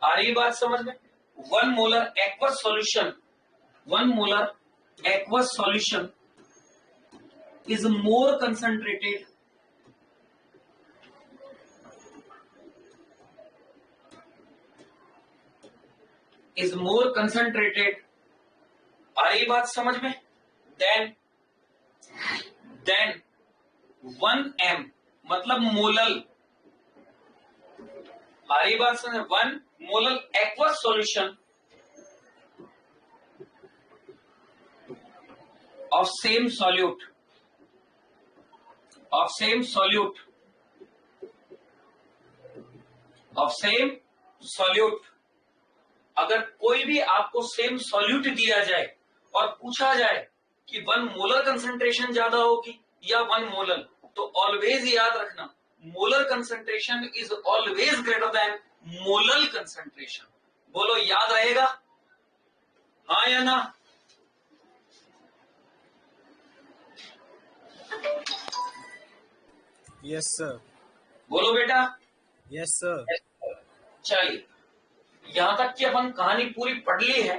आ रही बात समझ में। 1 molar aqueous solution, 1 molar aqueous solution is more concentrated आ रही बात समझ में, then 1m मतलब मोलल, आ रही बात समझ, 1 molal aqueous solution of same solute अगर कोई भी आपको सेम सॉल्यूट दिया जाए और पूछा जाए कि 1 मोलर कंसंट्रेशन ज्यादा होगी या 1 मोलर, तो ऑलवेज याद रखना molar concentration is always greater than molal concentration. बोलो याद रहेगा, हाँ या ना। Yes sir. बोलो बेटा। Yes sir. चलिए, यहां तक कि अपन कहानी पूरी पढ़ ली है।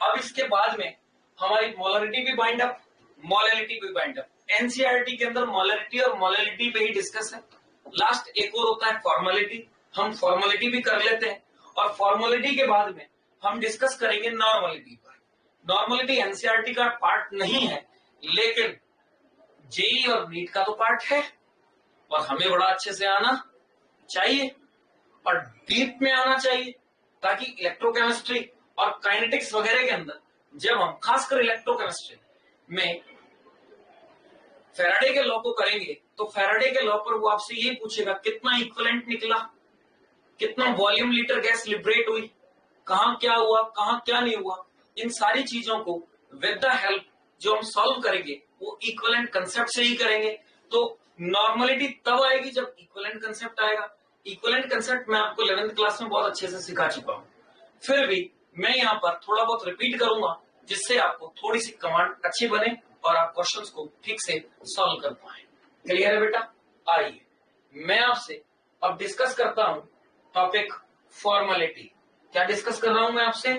अब इसके बाद में हमारी मोलरिटी भी बाइंड अप, मोलरिटी भी बाइंड अप। एनसीईआरटी के अंदर मोलरिटी और मोलरिटी पे ही डिस्कस है। लास्ट एक और होता है फॉर्मेलिटी, हम फॉर्मेलिटी भी कर लेते हैं, और फॉर्मेलिटी के बाद में हम डिस्कस करेंगे नॉर्मलिटी पर। नॉर्मलिटी एनसीईआरटी का पार्ट नहीं है, लेकिन जेई और नीट का तो पार्ट है, और हमें बड़ा अच्छे से आना चाहिए और डीप में आना चाहिए, ताकि इलेक्ट्रोकेमिस्ट्री और काइनेटिक्स वगैरह के अंदर जब हम खासकर इलेक्ट्रोकेमिस्ट्री में फैराडे के लॉ को करेंगे तो फैराडे के लॉ पर वो आपसे ये पूछेगा कितना इक्विवेलेंट निकला, कितना वॉल्यूम लीटर गैस लिबरेट हुई, कहां क्या हुआ, कहां क्या नहीं हुआ। इन सारी चीजों को विद द हेल्प जो हम सॉल्व करेंगे वो इक्विवेलेंट कंसेप्ट से ही करेंगे। तो नॉर्मलिटी तब आएगी जब इक्विवेलेंट कंसेप्ट आएगा। इक्विवेलेंट कंसेप्ट मैं आपको 11th क्लास में बहुत अच्छे से सिखा चुका हूं, फिर भी मैं यहाँ पर थोड़ा बहुत रिपीट करूंगा जिससे आपको थोड़ी सी कमांड अच्छी बने और आप क्वेश्चंस को ठीक से सॉल्व कर पाए। क्लियर है बेटा? आइए मैं आपसे अब डिस्कस करता हूं टॉपिक फॉर्मेलिटी। क्या डिस्कस कर रहा हूं मैं आपसे?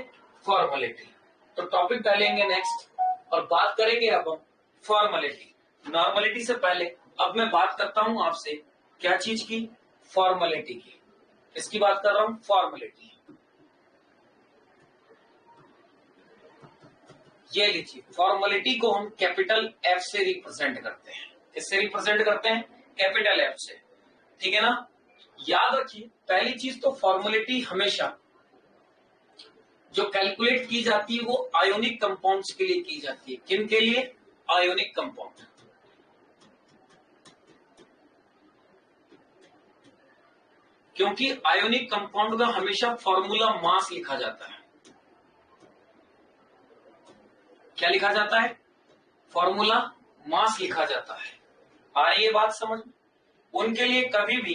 फॉर्मेलिटी। तो टॉपिक डालेंगे नेक्स्ट और बात करेंगे अब हम फॉर्मेलिटी। नॉर्मलिटी से पहले अब मैं बात करता हूं आपसे क्या चीज की? फॉर्मेलिटी की। इसकी बात कर रहा हूं, फॉर्मेलिटी। ये लीजिए, फॉर्मेलिटी को हम कैपिटल एफ से रिप्रेजेंट करते हैं। किससे रिप्रेजेंट करते हैं? कैपिटल एफ से। ठीक है ना? याद रखिए, पहली चीज तो फॉर्मेलिटी हमेशा जो कैलकुलेट की जाती है वो आयोनिक कंपाउंड्स के लिए की जाती है। किन के लिए? Ionic compound. क्योंकि आयोनिक कंपाउंड का हमेशा फॉर्मूला मास लिखा जाता है। क्या लिखा जाता है? फॉर्मूला मास लिखा जाता है। आ रही है बात समझ में? उनके लिए कभी भी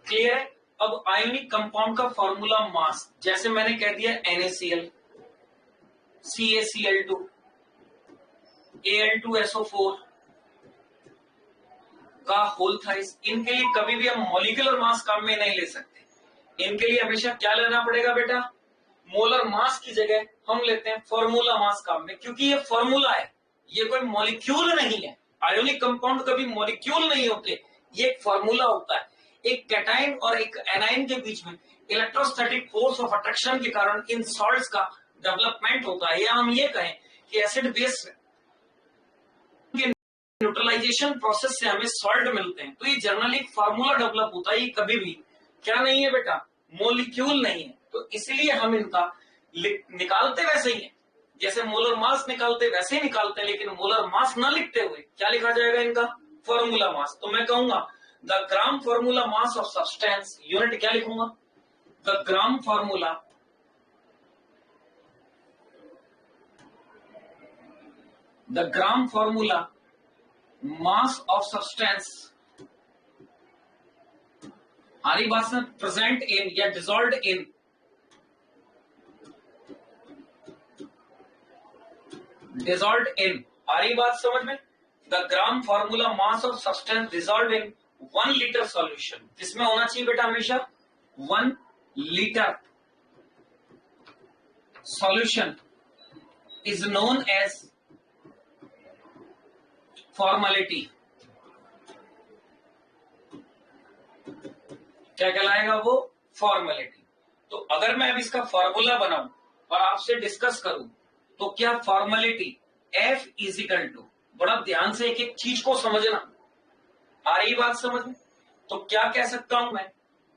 क्लियर है। अब आयोनिक कंपाउंड का फॉर्मूला मास, जैसे मैंने कह दिया NaCl, CaCl2, Al2SO4 का होल थ्राइस, इनके लिए कभी भी हम मॉलिक्यूलर मास काम में नहीं ले सकते। इनके लिए हमेशा क्या लेना पड़ेगा बेटा? मोलर मास की जगह हम लेते हैं फॉर्मूला मास काम में, क्योंकि ये फॉर्मूला है, ये कोई मॉलिक्यूल नहीं है। आयोनिक कंपाउंड कभी मॉलिक्यूल नहीं होते, ये एक फॉर्मूला होता है। एक कैटायन और एक एनायन के बीच में इलेक्ट्रोस्टैटिक फोर्स ऑफ अट्रैक्शन के कारण इन सॉल्ट्स का डेवलपमेंट होता है, या हम ये कहें कि एसिड बेस न्यूट्रलाइजेशन प्रोसेस से हमें सॉल्ट मिलते हैं, तो ये जनरली एक फार्मूला डेवलप होता है, ये कभी भी क्या नहीं है बेटा, मोलिक्यूल नहीं है। तो इसलिए हम इनका निकालते वैसे ही है, जैसे मोलर मास निकालते वैसे ही निकालते हैं, लेकिन मोलर मास ना लिखते हुए क्या लिखा जाएगा इनका, फॉर्मूला मास। तो मैं कहूंगा the gram formula mass of substance, unit क्या लिखूंगा, the gram formula mass of substance, हमारी बात में प्रेजेंट इन या डिजॉल्व इन आ रही बात समझ में, the gram formula mass of substance dissolve in 1 litre solution, जिसमें होना चाहिए बेटा हमेशा 1 litre solution is known as formality. क्या कहलाएगा वो, फॉर्मेलिटी। तो अगर मैं अब इसका फॉर्मूला बनाऊं और आपसे डिस्कस करूं, तो क्या फॉर्मेलिटी F इजिकल टू, बड़ा ध्यान से एक एक चीज को समझना, आ रही बात समझ में, तो क्या कह सकता हूं मैं,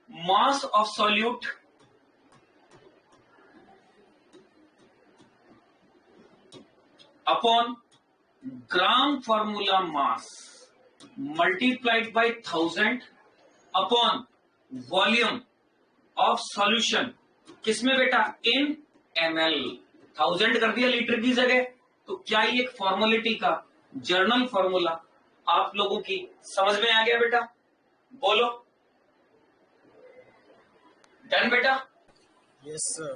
मास of solute upon gram formula mass multiplied by 1000 upon volume of solution, किसमें बेटा, इन ml, 1000 कर दिया लीटर की जगह। तो क्या ये एक फॉर्मेलिटी का जर्नल फॉर्मूला आप लोगों की समझ में आ गया बेटा, बोलो, डन बेटा। Yes sir.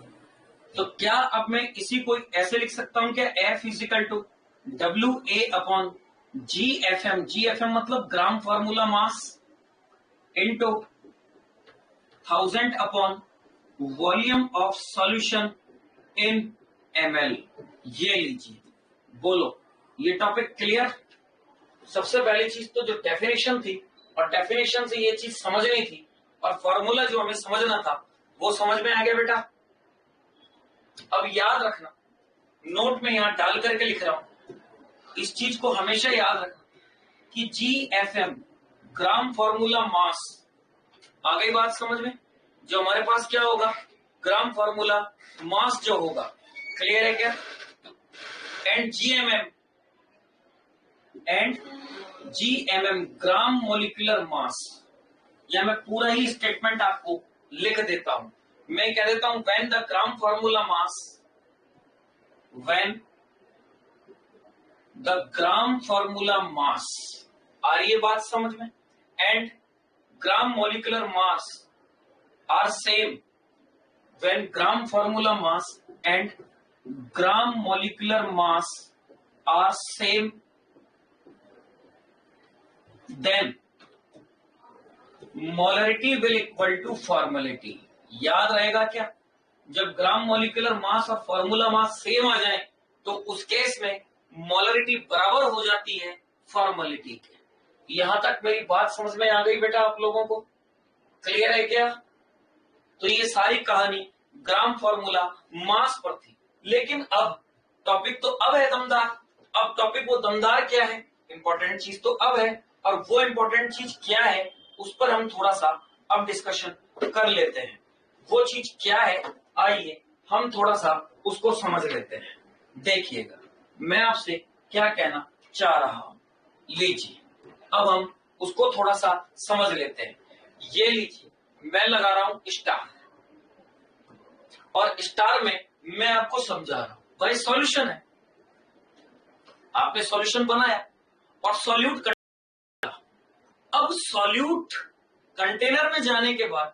तो क्या अब मैं इसी को ऐसे लिख सकता हूं क्या, F is equal to WA upon GFM, GFM मतलब gram formula mass into 1000 upon volume of solution in ml। ये लीजिए, बोलो, ये टॉपिक क्लियर। सबसे पहली चीज तो जो डेफिनेशन थी, और डेफिनेशन से ये चीज समझनी थी, और फॉर्मूला जो हमें समझना था वो समझ में आ गया बेटा। अब याद रखना, नोट में यहां डाल करके लिख रहा हूं, इस चीज को हमेशा याद रखना कि GFM ग्राम फॉर्मूला मास, आ गई बात समझ में, जो हमारे पास क्या होगा, ग्राम फॉर्मूला मास जो होगा, क्लियर है क्या, एंड GMM ग्राम मोलिकुलर मास, या मैं पूरा ही स्टेटमेंट आपको लिख देता हूं, मैं कह देता हूं when the gram formula mass, when the gram formula mass, आ रही है बात समझ में, and gram molecular mass are same, when gram formula mass and gram molecular mass are same, then molarity will equal to formality। याद रहेगा क्या, जब ग्राम मोलिकुलर मास और फॉर्मूला मास सेम आ जाए तो उस केस में मोलरिटी बराबर हो जाती है फॉर्मेलिटी के। यहां तक मेरी बात समझ में आ गई बेटा आप लोगों को, क्लियर है क्या। तो ये सारी कहानी ग्राम फॉर्मूला मास पर थी, लेकिन अब टॉपिक तो अब है दमदार। अब टॉपिक वो दमदार क्या है, इंपॉर्टेंट चीज तो अब है, और वो इंपॉर्टेंट चीज क्या है उस पर हम थोड़ा सा अब डिस्कशन कर लेते हैं। वो चीज क्या है, आइए हम थोड़ा सा उसको समझ लेते हैं। देखिएगा मैं आपसे क्या कहना चाह रहा हूं, लीजिए अब हम उसको थोड़ा सा समझ लेते हैं। ये लीजिए, मैं लगा रहा हूं स्टार, और स्टार में मैं आपको समझा रहा हूं, भाई सॉल्यूशन है, आपने सॉल्यूशन बनाया और सॉल्यूट कर, अब सॉल्यूट कंटेनर में जाने के बाद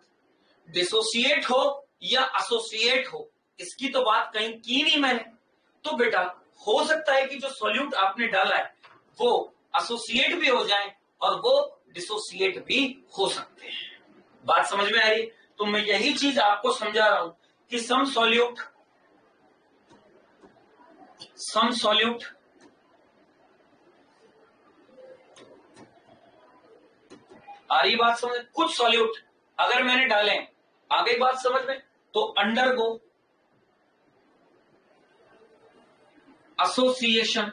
डिसोसिएट हो या एसोसिएट हो, इसकी तो बात कहीं की नहीं मैंने। तो बेटा हो सकता है कि जो सॉल्यूट आपने डाला है वो एसोसिएट भी हो जाए और वो डिसोसिएट भी हो सकते हैं। बात समझ में आ रही है। तो मैं यही चीज आपको समझा रहा हूं कि सम सॉल्यूट आ रही बात समझ, कुछ सॉल्यूट अगर मैंने डाले, आ गई बात समझ में, तो अंडरगो एसोसिएशन,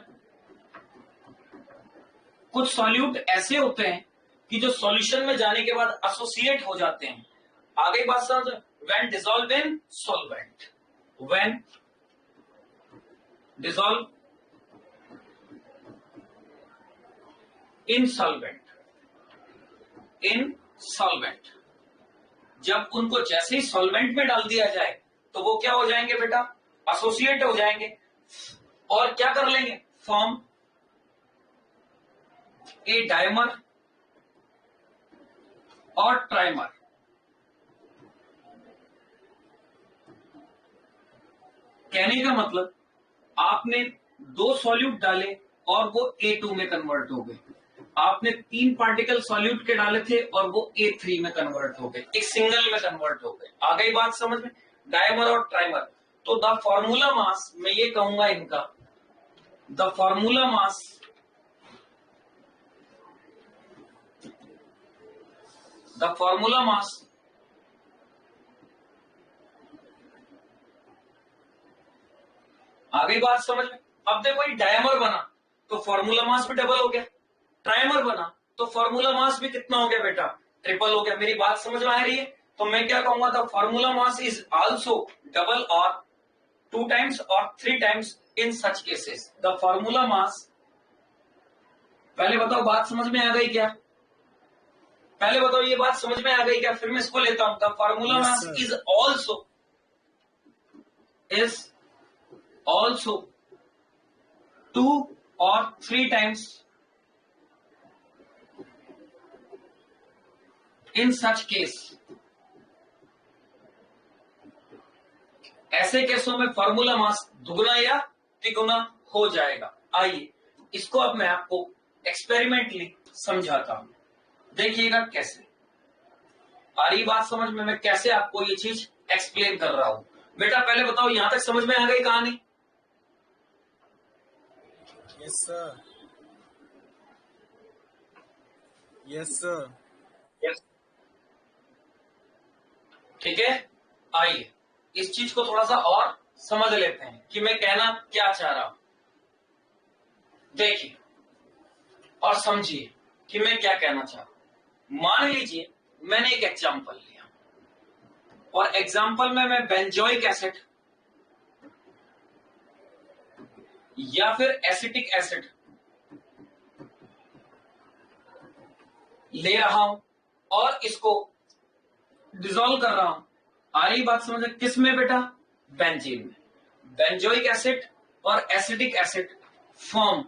कुछ सॉल्यूट ऐसे होते हैं कि जो सॉल्यूशन में जाने के बाद एसोसिएट हो जाते हैं। आगे बात समझ, when dissolve in solvent, when dissolve in solvent, in solvent, जब उनको जैसे ही सॉल्वेंट में डाल दिया जाए तो वो क्या हो जाएंगे बेटा, एसोसिएट हो जाएंगे और क्या कर लेंगे, फॉर्म ए डायमर और ट्राइमर। कहने का मतलब आपने 2 सॉल्यूट डाले और वो A2 में कन्वर्ट हो गए, आपने 3 पार्टिकल सॉल्यूट के डाले थे और वो A3 में कन्वर्ट हो गए, एक सिंगल में कन्वर्ट हो गए। आ गई बात समझ में, डायमर और ट्राइमर। तो द फॉर्मूला मास, मैं ये कहूंगा इनका, द फॉर्मूला मास आ गई बात समझ में। अब देखो ये डायमर बना तो फॉर्मूला मास भी डबल हो गया, ट्राइमर बना तो फॉर्मूला मास भी कितना हो गया बेटा, ट्रिपल हो गया। मेरी बात समझ में आ रही है? तो मैं क्या कहूंगा, the formula mass is also double और 2 टाइम्स और 3 times in such cases. The formula mass, पहले बताओ बात समझ में आ गई क्या, पहले बताओ ये बात समझ में आ गई क्या, फिर मैं इसको लेता हूं। The formula mass is also 2 और 3 टाइम्स इन सच केस। ऐसे केसों में फॉर्मूला मास दुगुना या तिगुना हो जाएगा। आइए इसको अब मैं आपको एक्सपेरिमेंटली समझाता हूं, देखिएगा कैसे। आ रही बात समझ में, मैं कैसे आपको ये चीज एक्सप्लेन कर रहा हूं। बेटा पहले बताओ यहां तक समझ में आ गई कहानी? यस सर, यस सर, ठीक है, आइए इस चीज को थोड़ा सा और समझ लेते हैं कि मैं कहना क्या चाह रहा हूं। देखिए और समझिए कि मैं क्या कहना चाह रहा हूं। मान लीजिए मैंने एक एग्जांपल लिया और एग्जांपल में मैं बेंजोइक एसिड या फिर एसिटिक एसिड ले रहा हूं और इसको डिसॉल्व कर रहा हूं। आ रही बात समझ, किस में बेटा, बेंजीन में। बेंजोइक एसिड और acetic acid form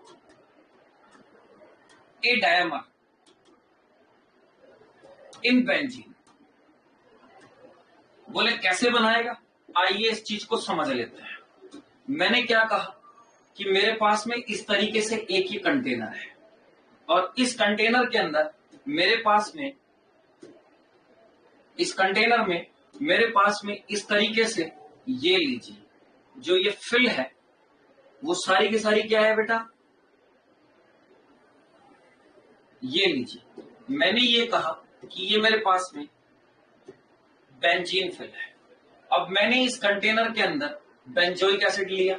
a dimer in benzene. बोले कैसे बनाएगा, आइए इस चीज को समझ लेते हैं। मैंने क्या कहा कि मेरे पास में इस तरीके से एक ही कंटेनर है और इस कंटेनर के अंदर मेरे पास में, इस कंटेनर में मेरे पास में इस तरीके से, ये लीजिए जो ये फिल है वो सारी की सारी क्या है बेटा, ये लीजिए। मैंने ये कहा कि ये मेरे पास में बेंजीन फिल है। अब मैंने इस कंटेनर के अंदर बेंजोइक एसिड लिया,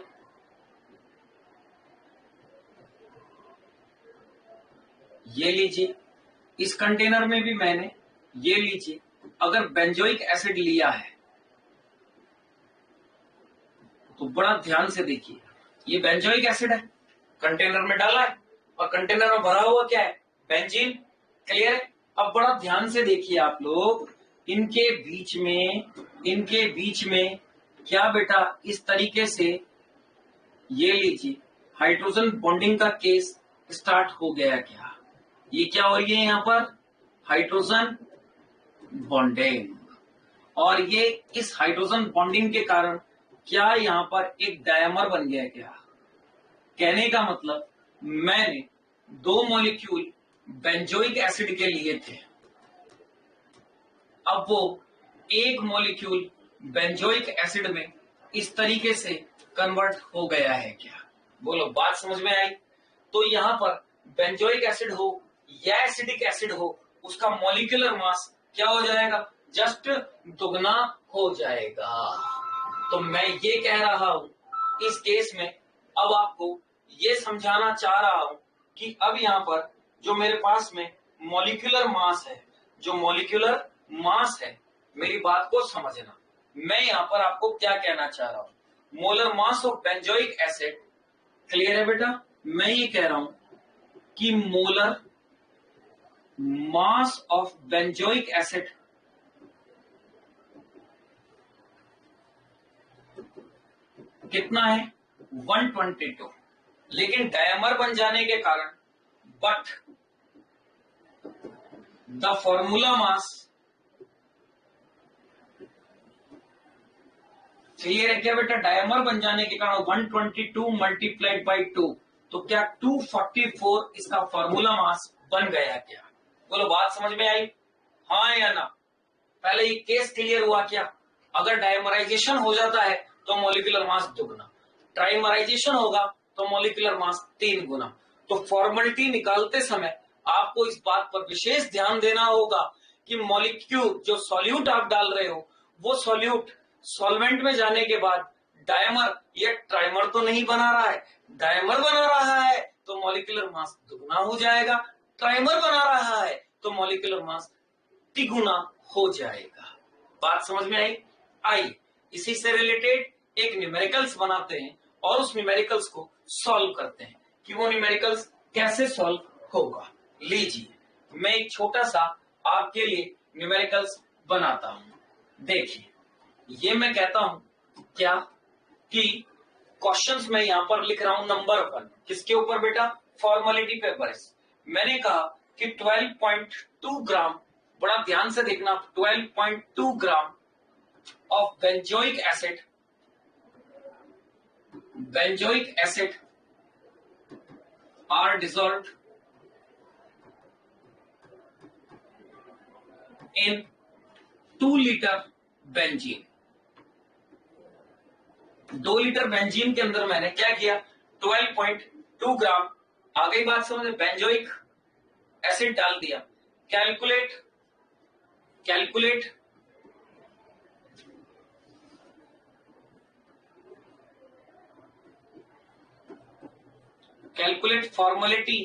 ये लीजिए। इस कंटेनर में भी मैंने, ये लीजिए, अगर बेंजोइक एसिड लिया है तो बड़ा ध्यान से देखिए, ये बेंजोइक एसिड है, कंटेनर में डाला है और कंटेनर में भरा हुआ क्या है, बेंजीन। क्लियर है? अब बड़ा ध्यान से देखिए आप लोग, इनके बीच में क्या बेटा, इस तरीके से ये लीजिए हाइड्रोजन बॉन्डिंग का केस स्टार्ट हो गया। क्या ये क्या हो रही है यहाँ पर, हाइड्रोजन बॉन्डिंग। और ये इस हाइड्रोजन बॉन्डिंग के कारण क्या यहाँ पर एक डायमर बन गया। क्या कहने का मतलब, मैंने 2 मॉलिक्यूल बेंजोइक एसिड के लिए थे, अब वो एक मॉलिक्यूल बेंजोइक एसिड में इस तरीके से कन्वर्ट हो गया है। क्या बोलो बात समझ में आई? तो यहाँ पर बेंजोइक एसिड हो या एसिडिक एसिड हो, उसका मॉलिक्यूलर मास क्या हो जाएगा, जस्ट दुगना हो जाएगा। तो मैं ये कह रहा हूं इस केस में अब आपको ये समझाना चाह रहा हूं कि अब यहां पर जो मेरे पास में मॉलिक्यूलर मास है, जो मॉलिक्यूलर मास है, मेरी बात को समझना। मैं यहां पर आपको क्या कहना चाह रहा हूं, molar mass of benzoic acid, clear है बेटा? मैं ये कह रहा हूं कि molar mass of benzoic acid कितना है? 122, लेकिन डायमर बन जाने के कारण but the formula mass, clear है क्या बेटा? डायमर बन जाने के कारण 122 मल्टीप्लाइड बाई 2, तो क्या 244 इसका फॉर्मूला मास बन गया क्या? बोलो, बात समझ में आई? हाँ या ना? पहले ये केस क्लियर हुआ क्या? अगर डायमराइजेशन हो जाता है तो मॉलिक्यूलर मास दुगना, ट्राइमराइजेशन होगा तो मॉलिक्यूलर मास 3 गुना। तो फॉर्मेलिटी निकालते समय आपको इस बात पर विशेष ध्यान देना होगा कि मॉलिक्यूल जो सॉल्यूट आप डाल रहे हो, वो सॉल्यूट सॉल्वेंट में जाने के बाद डायमर या ट्राइमर तो नहीं बना रहा है। डायमर बना रहा है तो मॉलिक्यूलर मास दुगना हो जाएगा, ट्राइमर बना रहा है तो मॉलिक्यूलर मास तिगुना हो जाएगा। बात समझ में आई? आइए इसी से रिलेटेड एक न्यूमेरिकल्स बनाते हैं और उस न्यूमेरिकल्स को सॉल्व करते हैं कि वो न्यूमेरिकल्स कैसे सॉल्व होगा। लीजिए, मैं एक छोटा सा आपके लिए न्यूमेरिकल्स बनाता हूं। देखिए, ये मैं कहता हूं क्या कि क्वेश्चंस में यहां पर लिख रहा हूं नंबर 1, किसके ऊपर बेटा? फॉर्मेलिटी पेपर है। मैंने कहा कि 12.2 ग्राम, बड़ा ध्यान से देखना, 12.2 gram of benzoic acid are dissolved in 2 litre benzene. 2 litre benzene के अंदर मैंने क्या किया? 12.2 ग्राम, आ गई बात समझ में, बेंजोइक एसिड डाल दिया। Calculate formality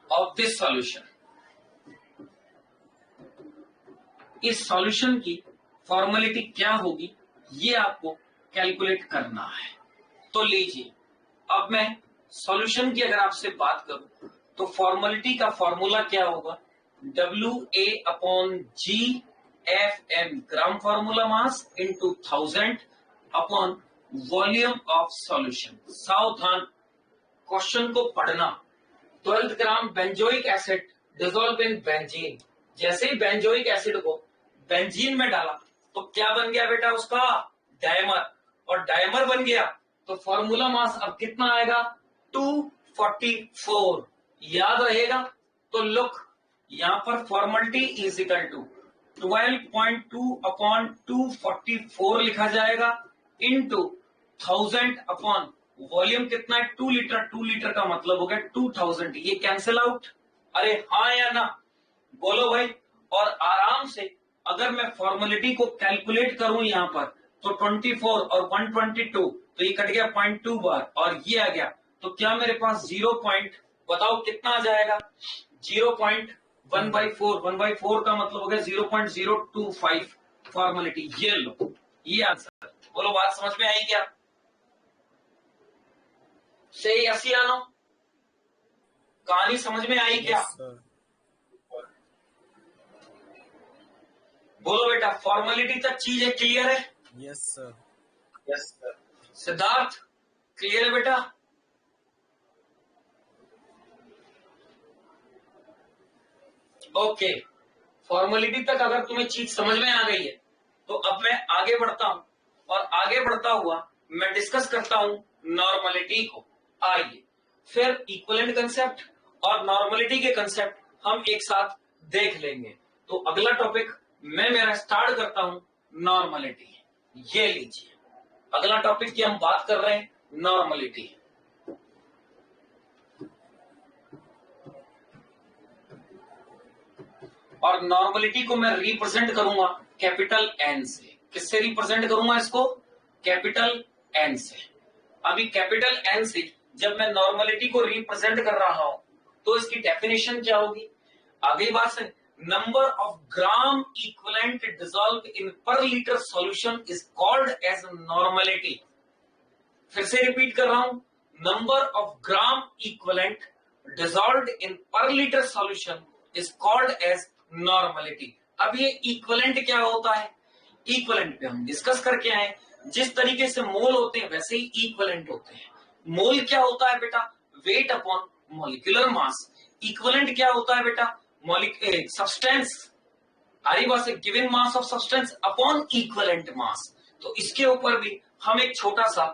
of this solution. इस सॉल्यूशन की फॉर्मेलिटी क्या होगी ये आपको कैलकुलेट करना है। तो लीजिए, अब मैं सॉल्यूशन की अगर आपसे बात करूं तो फॉर्मेलिटी का फॉर्मूला क्या होगा? WA/G/FM, gram formula mass into 1000 upon volume of solution. सावधान, क्वेश्चन को पढ़ना। 12 gram benzoic acid dissolve in benzene. जैसे ही बेंजोइक एसिड को बेंजीन में डाला तो क्या बन गया बेटा? उसका डायमर, और डायमर बन गया तो फॉर्मूला मास अब कितना आएगा? 244। याद रहेगा? तो लुक, यहां पर formality is equal to 12.2 upon 244 लिखा जाएगा इनटू 1000 अपॉन वॉल्यूम कितना है? 2 लीटर। 2 लीटर का मतलब हो गया 2000। ये कैंसिल आउट। अरे हाँ या ना? बोलो भाई। और आराम से अगर मैं फॉर्मेलिटी को कैलकुलेट करूं यहां पर तो 24 और 122, तो ये कट गया 0.2 बार और ये आ गया, तो क्या मेरे पास 0 पॉइंट, बताओ कितना आ जाएगा? 0.1/4। 1/4 का मतलब हो गया 0.025 फॉर्मेलिटी। ये लो, ये आंसर। बोलो, बात समझ में आई क्या? सही ऐसी आनो, कहानी समझ में आई क्या? Yes, sir. बोलो बेटा, फॉर्मेलिटी तक चीजें क्लियर है? Yes, sir. Yes sir. Siddharth, clear है बेटा? ओके, फॉर्मेलिटी तक अगर तुम्हें चीज समझ में आ गई है तो अब मैं आगे बढ़ता हूं, और आगे बढ़ता हुआ मैं डिस्कस करता हूं नॉर्मलिटी को। आइए फिर इक्विवेलेंट कंसेप्ट और नॉर्मलिटी के कंसेप्ट हम एक साथ देख लेंगे। तो अगला टॉपिक मैं मेरा स्टार्ट करता हूं नॉर्मलिटी। ये लीजिए, अगला टॉपिक की हम बात कर रहे हैं नॉर्मलिटी। और नॉर्मलिटी को मैं रिप्रेजेंट करूंगा कैपिटल एन से। किससे रिप्रेजेंट करूंगा इसको? कैपिटल एन से। अभी कैपिटल एन से जब मैं नॉर्मलिटी को रिप्रेजेंट कर रहा हूं तो इसकी डेफिनेशन क्या होगी? आगे बात से, number of gram equivalent dissolve in per liter solution is called as normality. फिर से रिपीट कर रहा हूं, number of gram equivalent dissolved in per liter solution is called as normality. अब ये इक्विवेलेंट क्या होता है? इक्विवेलेंट पे हम डिस्कस करके आए, जिस तरीके से मोल होते हैं वैसे ही इक्विवेलेंट होते हैं। मोल क्या होता है बेटा? वेट अपॉन मॉलिक्यूलर मास। इक्विवेलेंट क्या होता है बेटा? सब्सटेंस, हरी बात से, given mass of substance upon equivalent मास। तो इसके ऊपर भी हम एक छोटा सा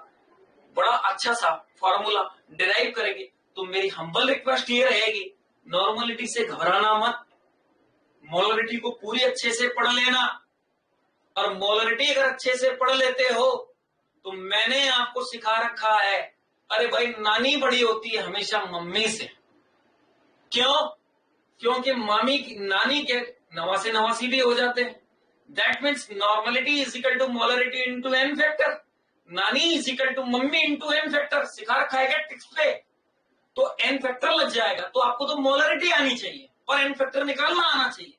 बड़ा अच्छा सा फॉर्मूला डिराइव करेंगे। तो मेरी हम्बल रिक्वेस्ट ये रहेगी, नॉर्मलिटी से घबराना मत, मोलरिटी को पूरी अच्छे से पढ़ लेना। और मोलरिटी अगर अच्छे से पढ़ लेते हो तो मैंने आपको सिखा रखा है, अरे भाई नानी बड़ी होती है हमेशा मम्मी से। क्यों? क्योंकि नानी के नवासे नवासी भी हो जाते हैं। That means normality is equal to molarity into N factor. नानी is equal to mummy into N factor. सिखा रखा है क्या टिक्स पे? तो एन फैक्टर लग जाएगा, तो आपको तो मोलरिटी आनी चाहिए और एन फैक्टर निकालना आना चाहिए।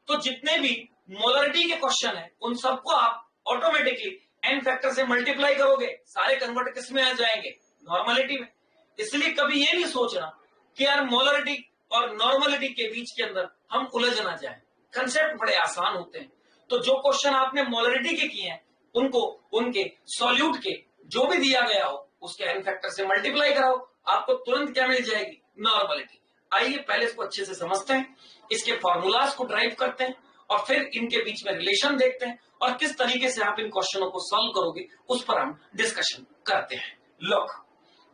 तो जितने भी मोलरिटी के क्वेश्चन है उन सबको आप ऑटोमेटिकली एन फैक्टर से मल्टीप्लाई करोगे, सारे कन्वर्ट किस में आ जाएंगे? नॉर्मलिटी में। इसलिए कभी ये नहीं सोचना कि यार मोलरिटी और नॉर्मलिटी के बीच के अंदर हम उलझ ना जाए। कंसेप्ट बड़े आसान होते हैं। तो जो क्वेश्चन आपने मोलरिटी के किए हैं उनको उनके सॉल्यूट के जो भी दिया गया हो उसके एन फैक्टर से मल्टीप्लाई कराओ, आपको तुरंत क्या मिल जाएगी? नॉर्मलिटी। आइए पहले इसको अच्छे से समझते हैं, इसके फॉर्मूलाज को ड्राइव करते हैं और फिर इनके बीच में रिलेशन देखते हैं और किस तरीके से आप इन क्वेश्चनों को सॉल्व करोगे उस पर हम डिस्कशन करते हैं। लोग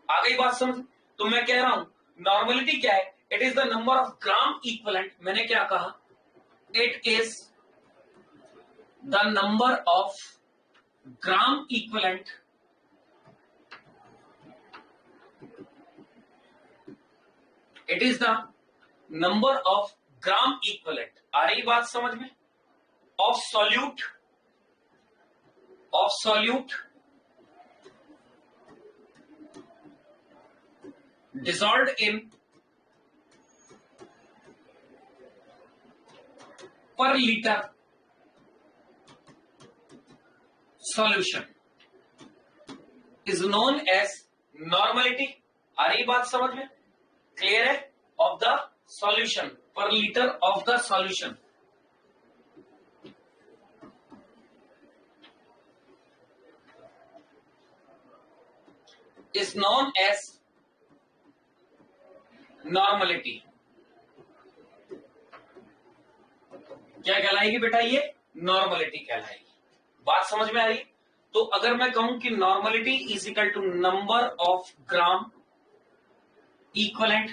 आ गई बात समझ? तो मैं कह रहा हूं नॉर्मलिटी क्या है? It is the number of gram equivalent. मैंने क्या कहा? It is the number of gram equivalent it is the number of gram equivalent. आ रही बात समझ में? Of solute dissolved in per liter solution is known as normality। आ रही बात समझ में? क्लियर है? Of the solution, per liter of the solution. is known as normality. क्या कहलाएगी बेटा? ये नॉर्मलिटी कहलाएगी। बात समझ में आ रही? तो अगर मैं कहूं कि normality is equal to number of gram equivalent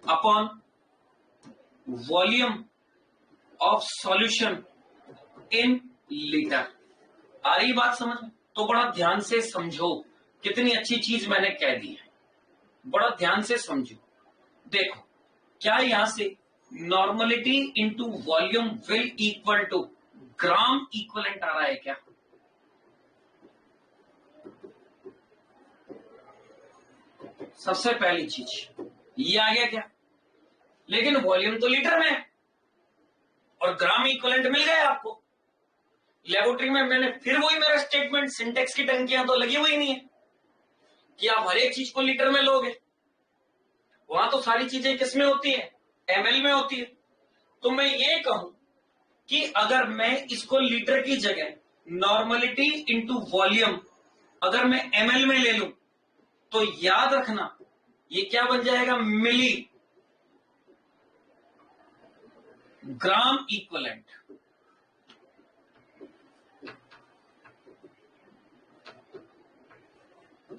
upon volume of solution in liter. आ रही बात समझ में? तो बड़ा ध्यान से समझो, कितनी अच्छी चीज मैंने कह दी है, बड़ा ध्यान से समझो। देखो क्या यहां से normality into volume will equal to gram equivalent आ रहा है क्या? सबसे पहली चीज ये आ गया क्या? लेकिन वॉल्यूम तो लीटर में है और ग्राम इक्विवेलेंट मिल गया आपको। लेबोरेटरी में मैंने फिर वही मेरा स्टेटमेंट, सिंटेक्स की टंकियां तो लगी हुई नहीं है कि आप हर एक चीज को लीटर में लोगे। वहां तो सारी चीजें किसमें होती है? एमएल में होती है। तो मैं ये कहूं कि अगर मैं इसको लीटर की जगह नॉर्मलिटी इंटू वॉल्यूम अगर मैं एमएल में ले लूं तो याद रखना ये क्या बन जाएगा? मिली ग्राम इक्विवेलेंट।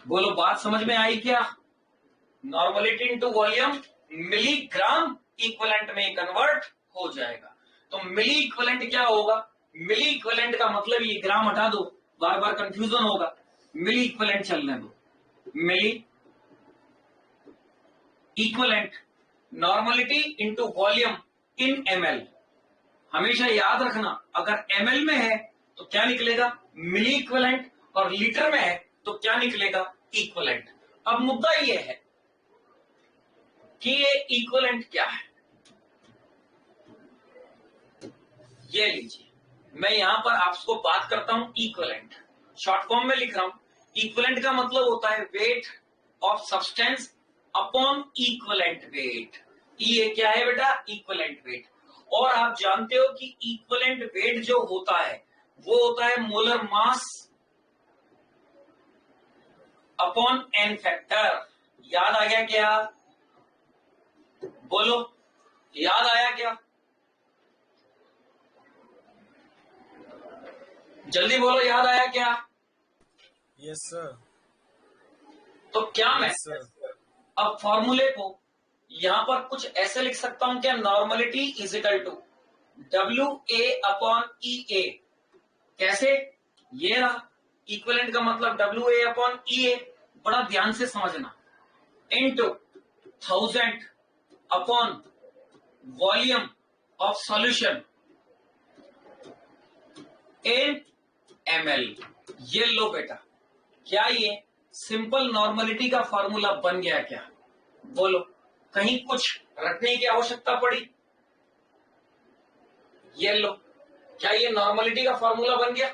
बोलो बात समझ में आई क्या? Normality into volume milligram equivalent में कन्वर्ट हो जाएगा। तो मिली इक्विवेलेंट क्या होगा? मिली इक्विवेलेंट का मतलब ये ग्राम हटा दो, बार बार कंफ्यूजन होगा। मिली इक्विवेलेंट चलने दो। Milliequivalent normality into volume in ML. हमेशा याद रखना, अगर ml में है तो क्या निकलेगा मिली इक्विवेलेंट, और लीटर में है तो क्या निकलेगा इक्विवेलेंट। अब मुद्दा ये है कि ये इक्विवेलेंट क्या है। ये लीजिए, मैं यहां पर आपको बात करता हूं इक्विवेलेंट, शॉर्ट फॉर्म में लिख रहा हूं। इक्विवेलेंट का मतलब होता है weight of substance upon equivalent weight. ये क्या है बेटा इक्विवेलेंट वेट। और आप जानते हो कि इक्विवेलेंट वेट जो होता है वो होता है molar mass upon n factor. याद आ गया क्या? बोलो, याद आया क्या? जल्दी बोलो, याद आया क्या? Yes sir. तो क्या मैं यस सर। अब फॉर्मूले को यहां पर कुछ ऐसे लिख सकता हूं क्या, normality is equal to W A upon E A. कैसे? ये रहा इक्विवेलेंट का मतलब डब्ल्यू ए अपॉन ई ए, बड़ा ध्यान से समझना, into 1000 upon volume of solution in ml। ये लो बेटा, क्या ये सिंपल नॉर्मलिटी का फॉर्मूला बन गया क्या? बोलो, कहीं कुछ रखने की आवश्यकता पड़ी? ये लो, क्या ये नॉर्मलिटी का फॉर्मूला बन गया?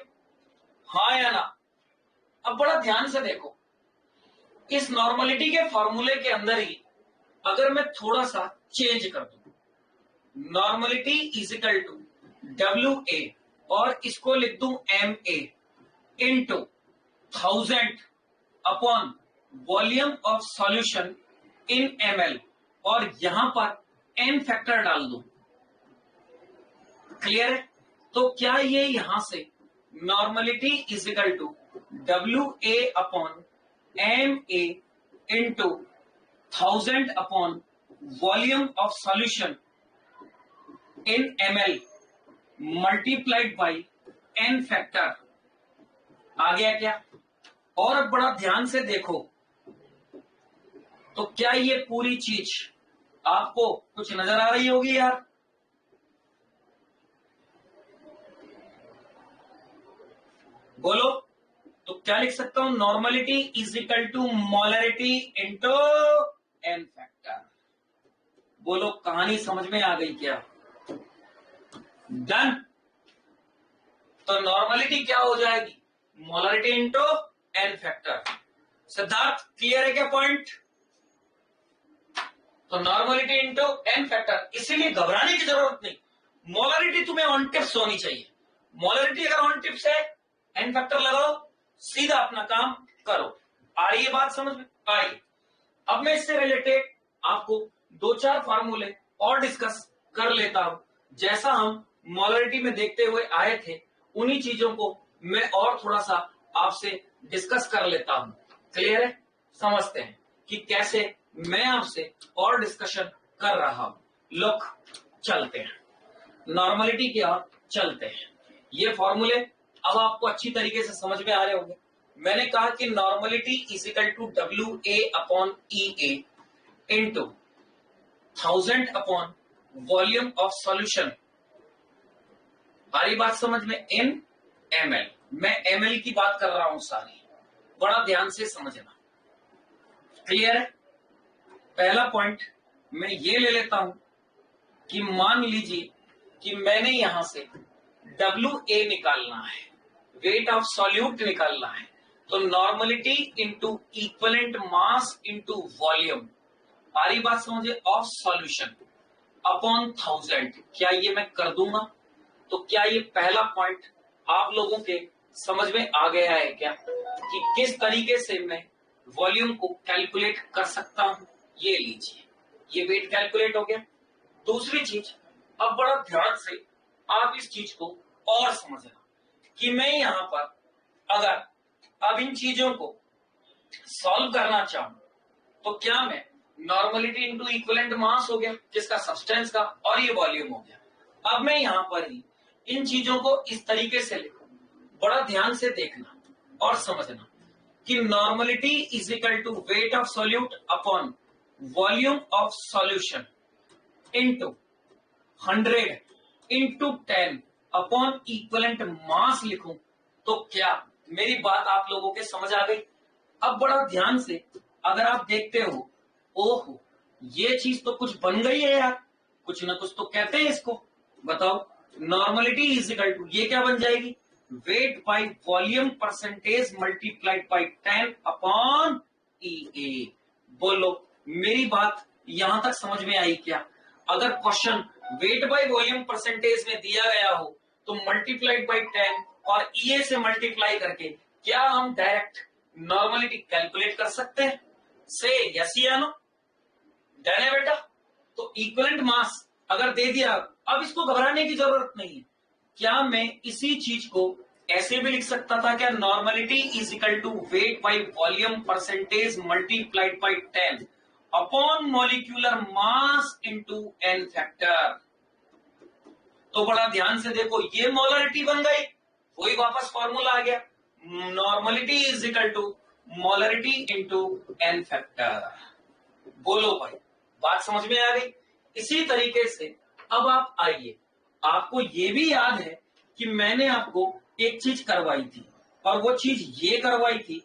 हाँ या ना? अब बड़ा ध्यान से देखो, इस नॉर्मलिटी के फॉर्मूले के अंदर ही अगर मैं थोड़ा सा चेंज कर दूं, normality is equal to W A और इसको लिख दूं M A into 1000 upon volume of solution in ml, और यहां पर n फैक्टर डाल दूं। क्लियर है? तो क्या ये यहां से normality is equal to W A upon M A into 1000 upon volume of solution in ml multiplied by n factor आ गया क्या? और अब बड़ा ध्यान से देखो, तो क्या ये पूरी चीज आपको कुछ नजर आ रही होगी यार? बोलो, तो क्या लिख सकता हूं, normality is equal to molarity into N factor. बोलो, कहानी समझ में आ गई क्या? डन। तो नॉर्मलिटी क्या हो जाएगी, molarity into N factor. Siddharth clear है क्या पॉइंट? तो नॉर्मलिटी इंटू एन फैक्टर, इसीलिए घबराने की जरूरत नहीं, मोलरिटी तुम्हें ऑन टिप्स होनी चाहिए। मोलरिटी अगर ऑन टिप्स है, एन फैक्टर लगाओ, सीधा अपना काम करो। आ रही है बात समझ में? आइए अब मैं इससे रिलेटेड आपको 2-4 फार्मूले और डिस्कस कर लेता हूं। जैसा हम मोलरिटी में देखते हुए आए थे, उन्हीं चीजों को मैं और थोड़ा सा आपसे डिस्कस कर लेता हूं। क्लियर है? समझते हैं कि कैसे मैं आपसे और डिस्कशन कर रहा हूं। लुक, चलते हैं नॉर्मलिटी की ओर चलते हैं। ये फॉर्मूले अब आपको अच्छी तरीके से समझ में आ रहे होंगे। मैंने कहा कि normality is equal to W A upon E A into 1000 upon volume of solution. आ रही बात समझ में? इन ml, मैं ml की बात कर रहा हूं सारी, बड़ा ध्यान से समझना। क्लियर है? पहला पॉइंट मैं ये ले लेता हूं कि मान लीजिए कि मैंने यहां से WA निकालना है, वेट ऑफ सॉल्यूट निकालना है, तो normality into equivalent mass into volume, आ रही बात समझे, ऑफ सॉल्यूशन अपॉन 1000। क्या ये मैं कर दूंगा? तो क्या ये पहला पॉइंट आप लोगों के समझ में आ गया है क्या, कि किस तरीके से मैं वॉल्यूम को कैलकुलेट कर सकता हूं? ये लीजिए, ये वेट कैलकुलेट हो गया। दूसरी चीज, अब बड़ा ध्यान से आप इस चीज को और समझना कि मैं यहां पर अगर अब इन चीजों को सॉल्व करना चाहूं, तो क्या मैं नॉर्मलिटी इंटू इक्विवेलेंट मास हो गया जिसका सब्सटेंस का, और ये वॉल्यूम हो गया। अब मैं यहां पर ही इन चीजों को इस तरीके से लिखूं, बड़ा ध्यान से देखना और समझना कि normality is equal to weight of solute upon volume of solution into 100 into 10 upon equivalent mass लिखूं तो क्या मेरी बात आप लोगों के समझ आ गई? अब बड़ा ध्यान से अगर आप देखते हो, ओहो ये चीज तो कुछ बन गई है यार, कुछ ना कुछ तो कहते हैं इसको, बताओ। नॉर्मलिटी इज इक्वल टू ये क्या बन जाएगी, weight by volume percentage multiplied by 10 upon E A. बोलो मेरी बात यहां तक समझ में आई क्या? अगर question wait by volume percentage में दिया गया हो तो मल्टीप्लाइड बाय 10 और ई से मल्टीप्लाई करके क्या हम डायरेक्ट नॉर्मलिटी कैलकुलेट कर सकते हैं? से यस या नो? डन है बेटा? तो इक्विवेलेंट मास अगर दे दिया, अब इसको घबराने की जरूरत नहीं है। क्या मैं इसी चीज को ऐसे भी लिख सकता था क्या, normality is equal to weight by volume percentage multiplied by 10 upon molecular mass into n factor. तो बड़ा ध्यान से देखो, ये मोलरिटी बन गई, वही वापस फॉर्मूला आ गया, normality is equal to molarity into n factor. बोलो भाई बात समझ में आ गई? इसी तरीके से अब आप आइए, आपको ये भी याद है कि मैंने आपको एक चीज करवाई थी, और वो चीज ये करवाई थी,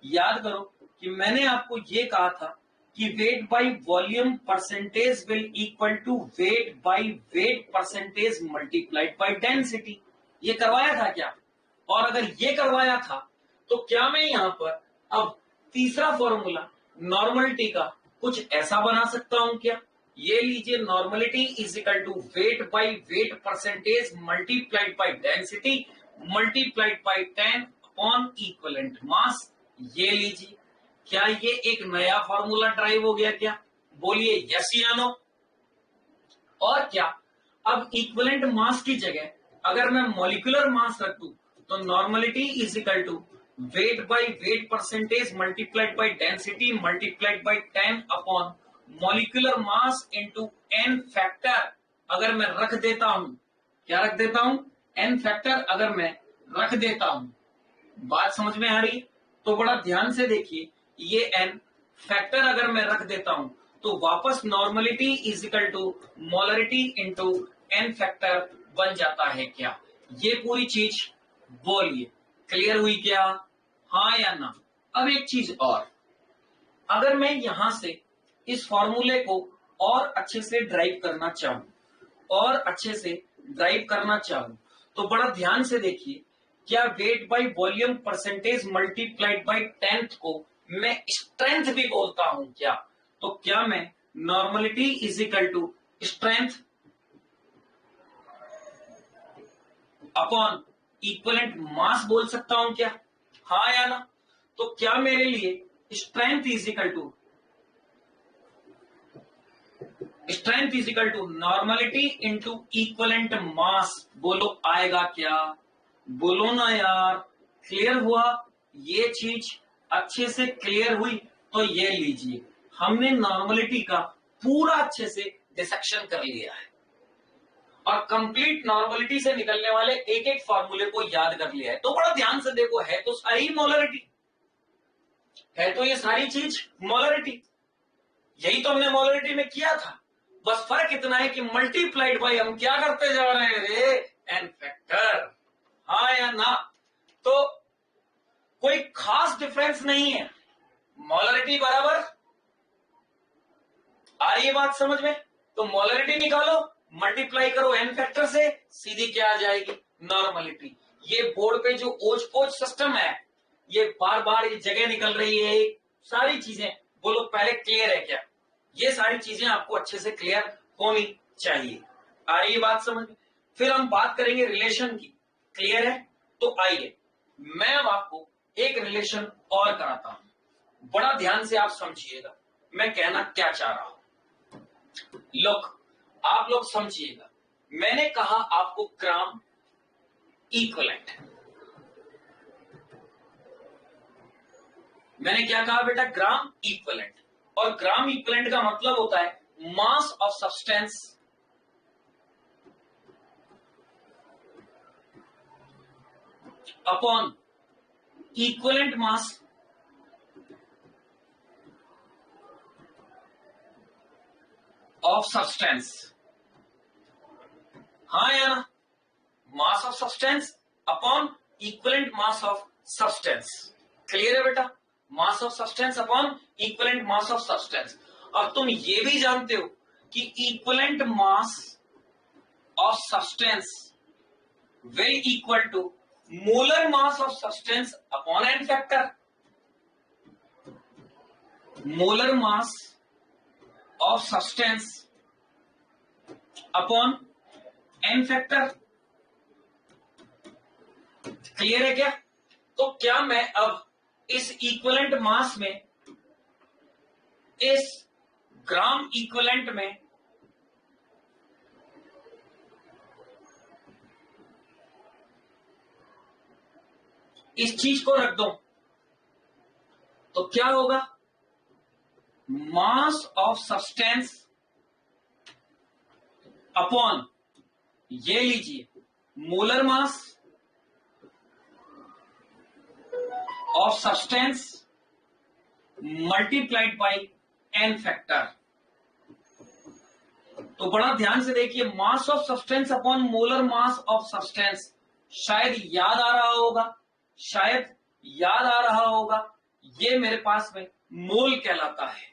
याद करो कि मैंने आपको ये कहा था कि weight by volume percentage will equal to weight by weight percentage multiplied by density. ये करवाया था क्या? और अगर ये करवाया था तो क्या मैं यहां पर अब तीसरा फॉर्मूला नॉर्मलिटी का कुछ ऐसा बना सकता हूं क्या? ये लीजिए, normality is equal to weight by weight percentage multiplied by density multiplied by 10 upon equivalent mass. ये लीजिए, क्या ये एक नया फॉर्मूला ड्राइव हो गया क्या? बोलिए यस या नो? और क्या अब इक्विवेलेंट मास की जगह अगर मैं मॉलिक्यूलर मास रख दूं तो normality is equal to weight by weight percentage multiplied by density multiplied by 10 upon molecular mass into n factor. अगर मैं रख देता हूं, क्या रख देता हूं? एन फैक्टर अगर मैं रख देता हूं, बात समझ में आ रही है? तो बड़ा ध्यान से देखिए, ये एन फैक्टर अगर मैं रख देता हूं तो वापस normality is equal to molarity into N factor बन जाता है क्या? ये पूरी चीज बोलिए क्लियर हुई क्या? हाँ या ना? अब एक चीज और, अगर मैं यहां से इस फॉर्मूले को और अच्छे से ड्राइव करना चाहूं तो बड़ा ध्यान से देखिए, क्या wait by volume percentage multiplied by 10 को मैं स्ट्रेंथ भी बोलता हूं क्या? तो क्या मैं normality is equal to strength upon equivalent mass बोल सकता हूं क्या? हाँ या ना? तो क्या मेरे लिए strength is equal to normality into equivalent mass, बोलो आएगा क्या? बोलो ना यार, क्लियर हुआ? ये चीज अच्छे से क्लियर हुई? तो ये लीजिए, हमने नॉर्मलिटी का पूरा अच्छे से डिसेक्शन कर लिया है और कंप्लीट नॉर्मलिटी से निकलने वाले एक एक फॉर्मूले को याद कर लिया है। तो बड़ा ध्यान से देखो, है तो सारी मोलरिटी, है तो ये सारी चीज मोलरिटी, यही तो हमने मोलरिटी में किया था। बस फर्क इतना है कि मल्टीप्लाइड बाय हम क्या करते जा रहे हैं रे, एन फैक्टर। हाँ या ना? तो कोई खास डिफरेंस नहीं है, मोलरिटी बराबर। आ रही है बात समझ में? तो मोलरिटी निकालो, मल्टीप्लाई करो एन फैक्टर से, सीधी क्या आ जाएगी? नॉर्मलिटी। ये बोर्ड पे जो ओज पोज सिस्टम है, ये बार बार ये जगह निकल रही है, सारी चीजें, बोलो पहले क्लियर है क्या? ये सारी चीजें आपको अच्छे से क्लियर होनी चाहिए। आ रही है बात समझ में? फिर हम बात करेंगे रिलेशन की, क्लियर है? तो आइए मैं अब आपको एक रिलेशन और कराता हूं, बड़ा ध्यान से आप समझिएगा मैं कहना क्या चाह रहा हूं। लोग आप लोग समझिएगा, मैंने कहा आपको ग्राम इक्विवेलेंट, मैंने क्या कहा बेटा? Gram equivalent. और ग्राम इक्विवेलेंट का मतलब होता है mass of substance upon equivalent mass of substance. हाँ या ना? Mass of substance upon equivalent mass of substance. Clear है बेटा? Mass of substance upon equivalent mass of substance. अब तुम ये भी जानते हो कि equivalent mass of substance will equal to molar mass of substance upon n factor. Molar mass of substance upon n factor. Clear है क्या? तो क्या मैं अब इस इक्विवेलेंट मास में, इस ग्राम इक्विवेलेंट में इस चीज को रख दूं तो क्या होगा? मास ऑफ सब्सटेंस अपॉन, ये लीजिए, molar mass of substance multiplied by n factor. तो बड़ा ध्यान से देखिए, mass of substance upon molar mass of substance. शायद याद आ रहा होगा, शायद याद आ रहा होगा, ये मेरे पास में मोल कहलाता है।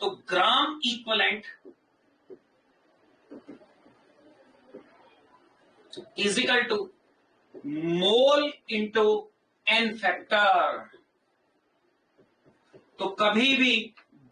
तो gram equivalent is equal to mole into N factor. तो कभी भी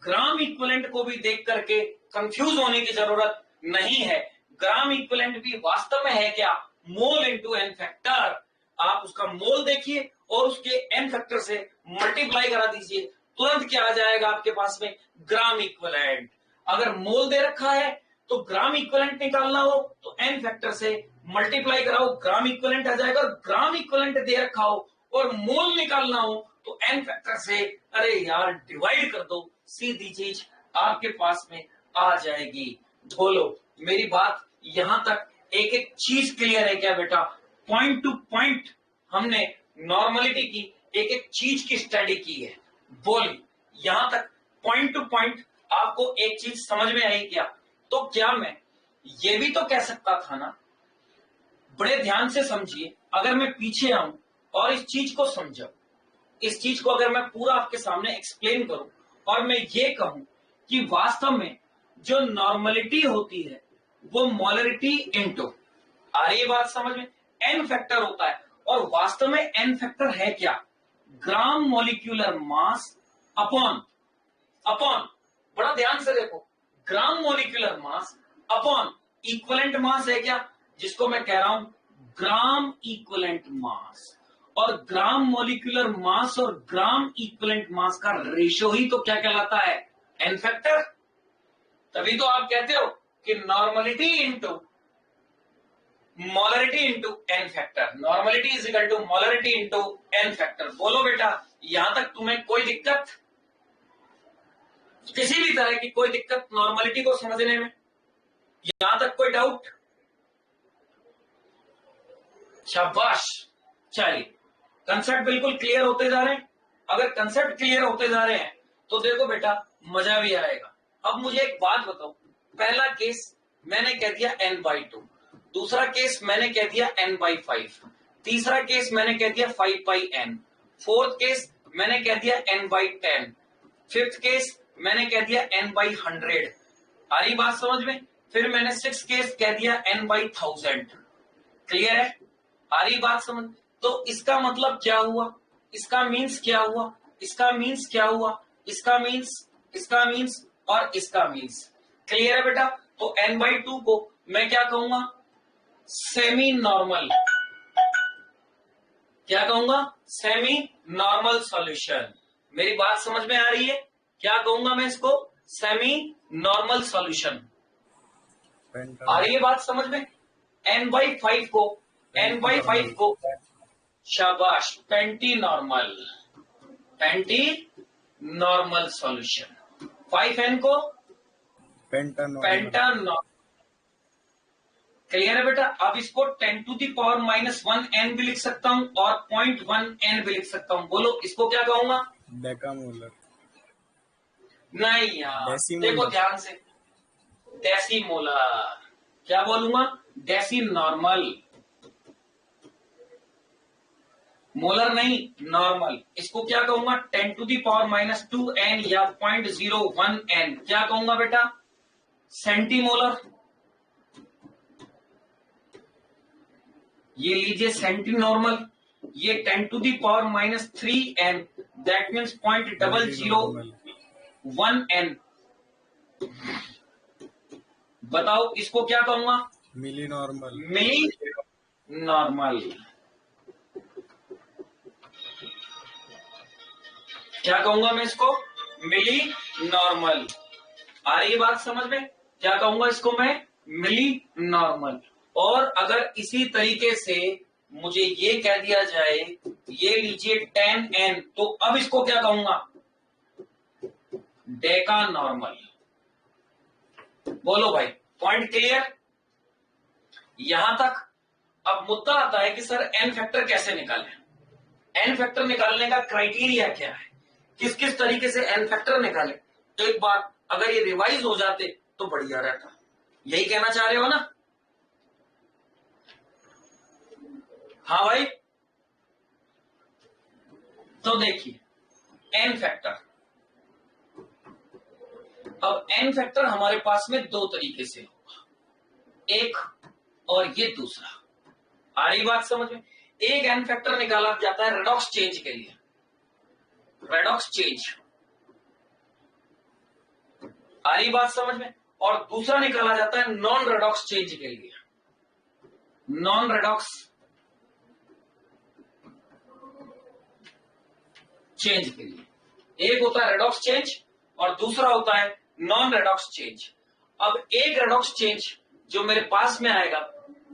ग्राम इक्विवेलेंट को भी देख करके कंफ्यूज होने की जरूरत नहीं है। ग्राम इक्विवेलेंट भी वास्तव में है क्या? Mole into N factor. आप उसका मोल देखिए और उसके एन फैक्टर से मल्टीप्लाई करा दीजिए, तुरंत क्या आ जाएगा आपके पास में? Gram equivalent. अगर मोल दे रखा है तो ग्राम इक्विवेलेंट निकालना हो तो एन फैक्टर से मल्टीप्लाई कराओ, ग्राम इक्विवेलेंट आ जाएगा। और ग्राम इक्विवेलेंट दे रखा हो और मोल निकालना हो तो एन फैक्टर से, अरे यार, डिवाइड कर दो, सीधी चीज आपके पास में आ जाएगी। बोलो, मेरी बात यहां तक एक एक चीज क्लियर है क्या बेटा? पॉइंट टू पॉइंट हमने नॉर्मलिटी की एक एक चीज की स्टडी की है। बोलिए, यहां तक पॉइंट टू पॉइंट आपको एक चीज समझ में आई क्या? तो क्या मैं ये भी तो कह सकता था ना, बड़े ध्यान से समझिए, अगर मैं पीछे आऊं और इस चीज को समझाऊं, इस चीज को अगर मैं पूरा आपके सामने एक्सप्लेन करूं और मैं ये कहूं कि वास्तव में जो नॉर्मलिटी होती है वो मोलरिटी इंटू, आ रही है बात समझ में? एन फैक्टर होता है। और वास्तव में एन फैक्टर है क्या? ग्राम मॉलिक्यूलर मास अपॉन, बड़ा ध्यान से देखो, gram molecular mass upon equivalent मास है क्या? जिसको मैं कह रहा हूं ग्राम इक्विवेलेंट मास। और ग्राम मॉलिक्यूलर मास और ग्राम इक्विवेलेंट मास का रेशियो ही तो क्या कहलाता है? N factor. तभी तो आप कहते हो कि normality into molarity into N factor. Normality is equal to molarity into N factor. बोलो बेटा, यहां तक तुम्हें कोई दिक्कत, किसी भी तरह की कोई दिक्कत नॉर्मलिटी को समझने में? यहां तक कोई डाउट? शाबाश। चलिए, कंसेप्ट बिल्कुल क्लियर होते जा रहे हैं। अगर कंसेप्ट क्लियर होते जा रहे हैं तो देखो बेटा, मजा भी आएगा। अब मुझे एक बात बताओ, पहला केस मैंने कह दिया n/2, दूसरा केस मैंने कह दिया n/5, तीसरा केस मैंने कह दिया 5/n, फोर्थ केस मैंने कह दिया n/10, फिफ्थ केस मैंने कह दिया n/100। आ रही बात समझ में? फिर मैंने सिक्स केस कह दिया n/1000। क्लियर है? आ रही बात समझ? तो इसका मतलब क्या हुआ, इसका मीन्स क्या हुआ, इसका मीन्स क्या हुआ, इसका मीन्स और इसका मीन्स। क्लियर है बेटा? तो n/2 को मैं क्या कहूंगा? Semi normal. क्या कहूंगा? Semi normal solution. मेरी बात समझ में आ रही है? क्या कहूंगा मैं इसको? Semi normal solution. आ रही है बात समझ में? n/5 को शाबाश, पेंटी नॉर्मल सॉल्यूशन। 5n को पेंटा नॉर्मल। क्लियर है बेटा? अब इसको 10⁻⁻1n भी लिख सकता हूं और 0.1n भी लिख सकता हूं। बोलो, इसको क्या कहूंगा? डेकामोलर। नहीं यार, देखो ध्यान से, डेसीमोलर। क्या बोलूंगा? डेसी नॉर्मल, मोलर नहीं, नॉर्मल। इसको क्या कहूंगा? 10⁻⁻2n या 0.01n। क्या कहूंगा बेटा? सेंटीमोलर। ये लीजिए सेंटी नॉर्मल, ये 10⁻³ दैट मीन्स 0.001n। बताओ इसको क्या कहूंगा? मिली नॉर्मल। मिली नॉर्मल। क्या कहूंगा मैं इसको? मिली नॉर्मल। आ रही है बात समझ में? क्या कहूंगा इसको मैं? मिली नॉर्मल। और अगर इसी तरीके से मुझे ये कह दिया जाए, ये लीजिए 10n, तो अब इसको क्या कहूंगा? डेका नॉर्मल। बोलो भाई, पॉइंट क्लियर? यहां तक। अब मुद्दा आता है कि सर एन फैक्टर कैसे निकालें? एन फैक्टर निकालने का क्राइटेरिया क्या है? किस किस तरीके से एन फैक्टर निकाले? तो एक बार अगर ये रिवाइज हो जाते तो बढ़िया रहता। यही कहना चाह रहे हो ना? हाँ भाई। तो देखिए एन फैक्टर। अब एन फैक्टर हमारे पास में दो तरीके से होगा, एक और ये दूसरा। आ रही बात समझ में? एक एन फैक्टर निकाला जाता है रेडॉक्स चेंज के लिए, रेडॉक्स चेंज। आ रही बात समझ में? और दूसरा निकाला जाता है नॉन रेडॉक्स चेंज के लिए, नॉन रेडॉक्स चेंज के लिए। एक होता है रेडॉक्स चेंज और दूसरा होता है नॉन रेडॉक्स चेंज। अब एक रेडॉक्स चेंज जो मेरे पास में आएगा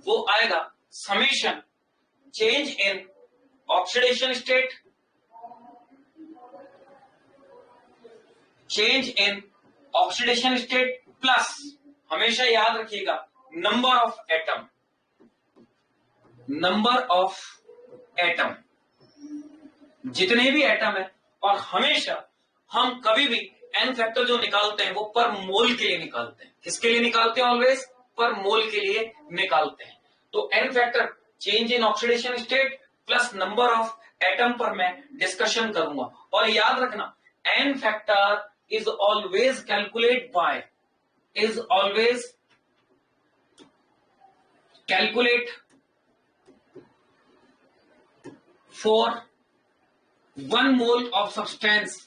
वो आएगा summation change in oxidation state, change in oxidation state plus, हमेशा याद रखिएगा, number of atom, number of atom, जितने भी एटम है। और हमेशा हम कभी भी एन फैक्टर जो निकालते हैं वो पर मोल के लिए निकालते हैं। किसके लिए निकालते हैं? ऑलवेज पर मोल के लिए निकालते हैं। तो n factor change in oxidation state plus number of atom पर मैं डिस्कशन करूंगा। और याद रखना, n factor is always calculate by, is always calculate for 1 mole of substance.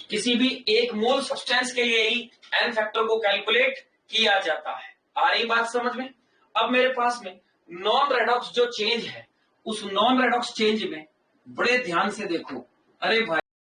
किसी भी 1 मोल सब्सटेंस के लिए ही एन फैक्टर को कैलकुलेट किया जाता है। आ रही बात समझ में? अब मेरे पास में नॉन रेडॉक्स जो चेंज है, उस नॉन रेडॉक्स चेंज में बड़े ध्यान से देखो। अरे भाई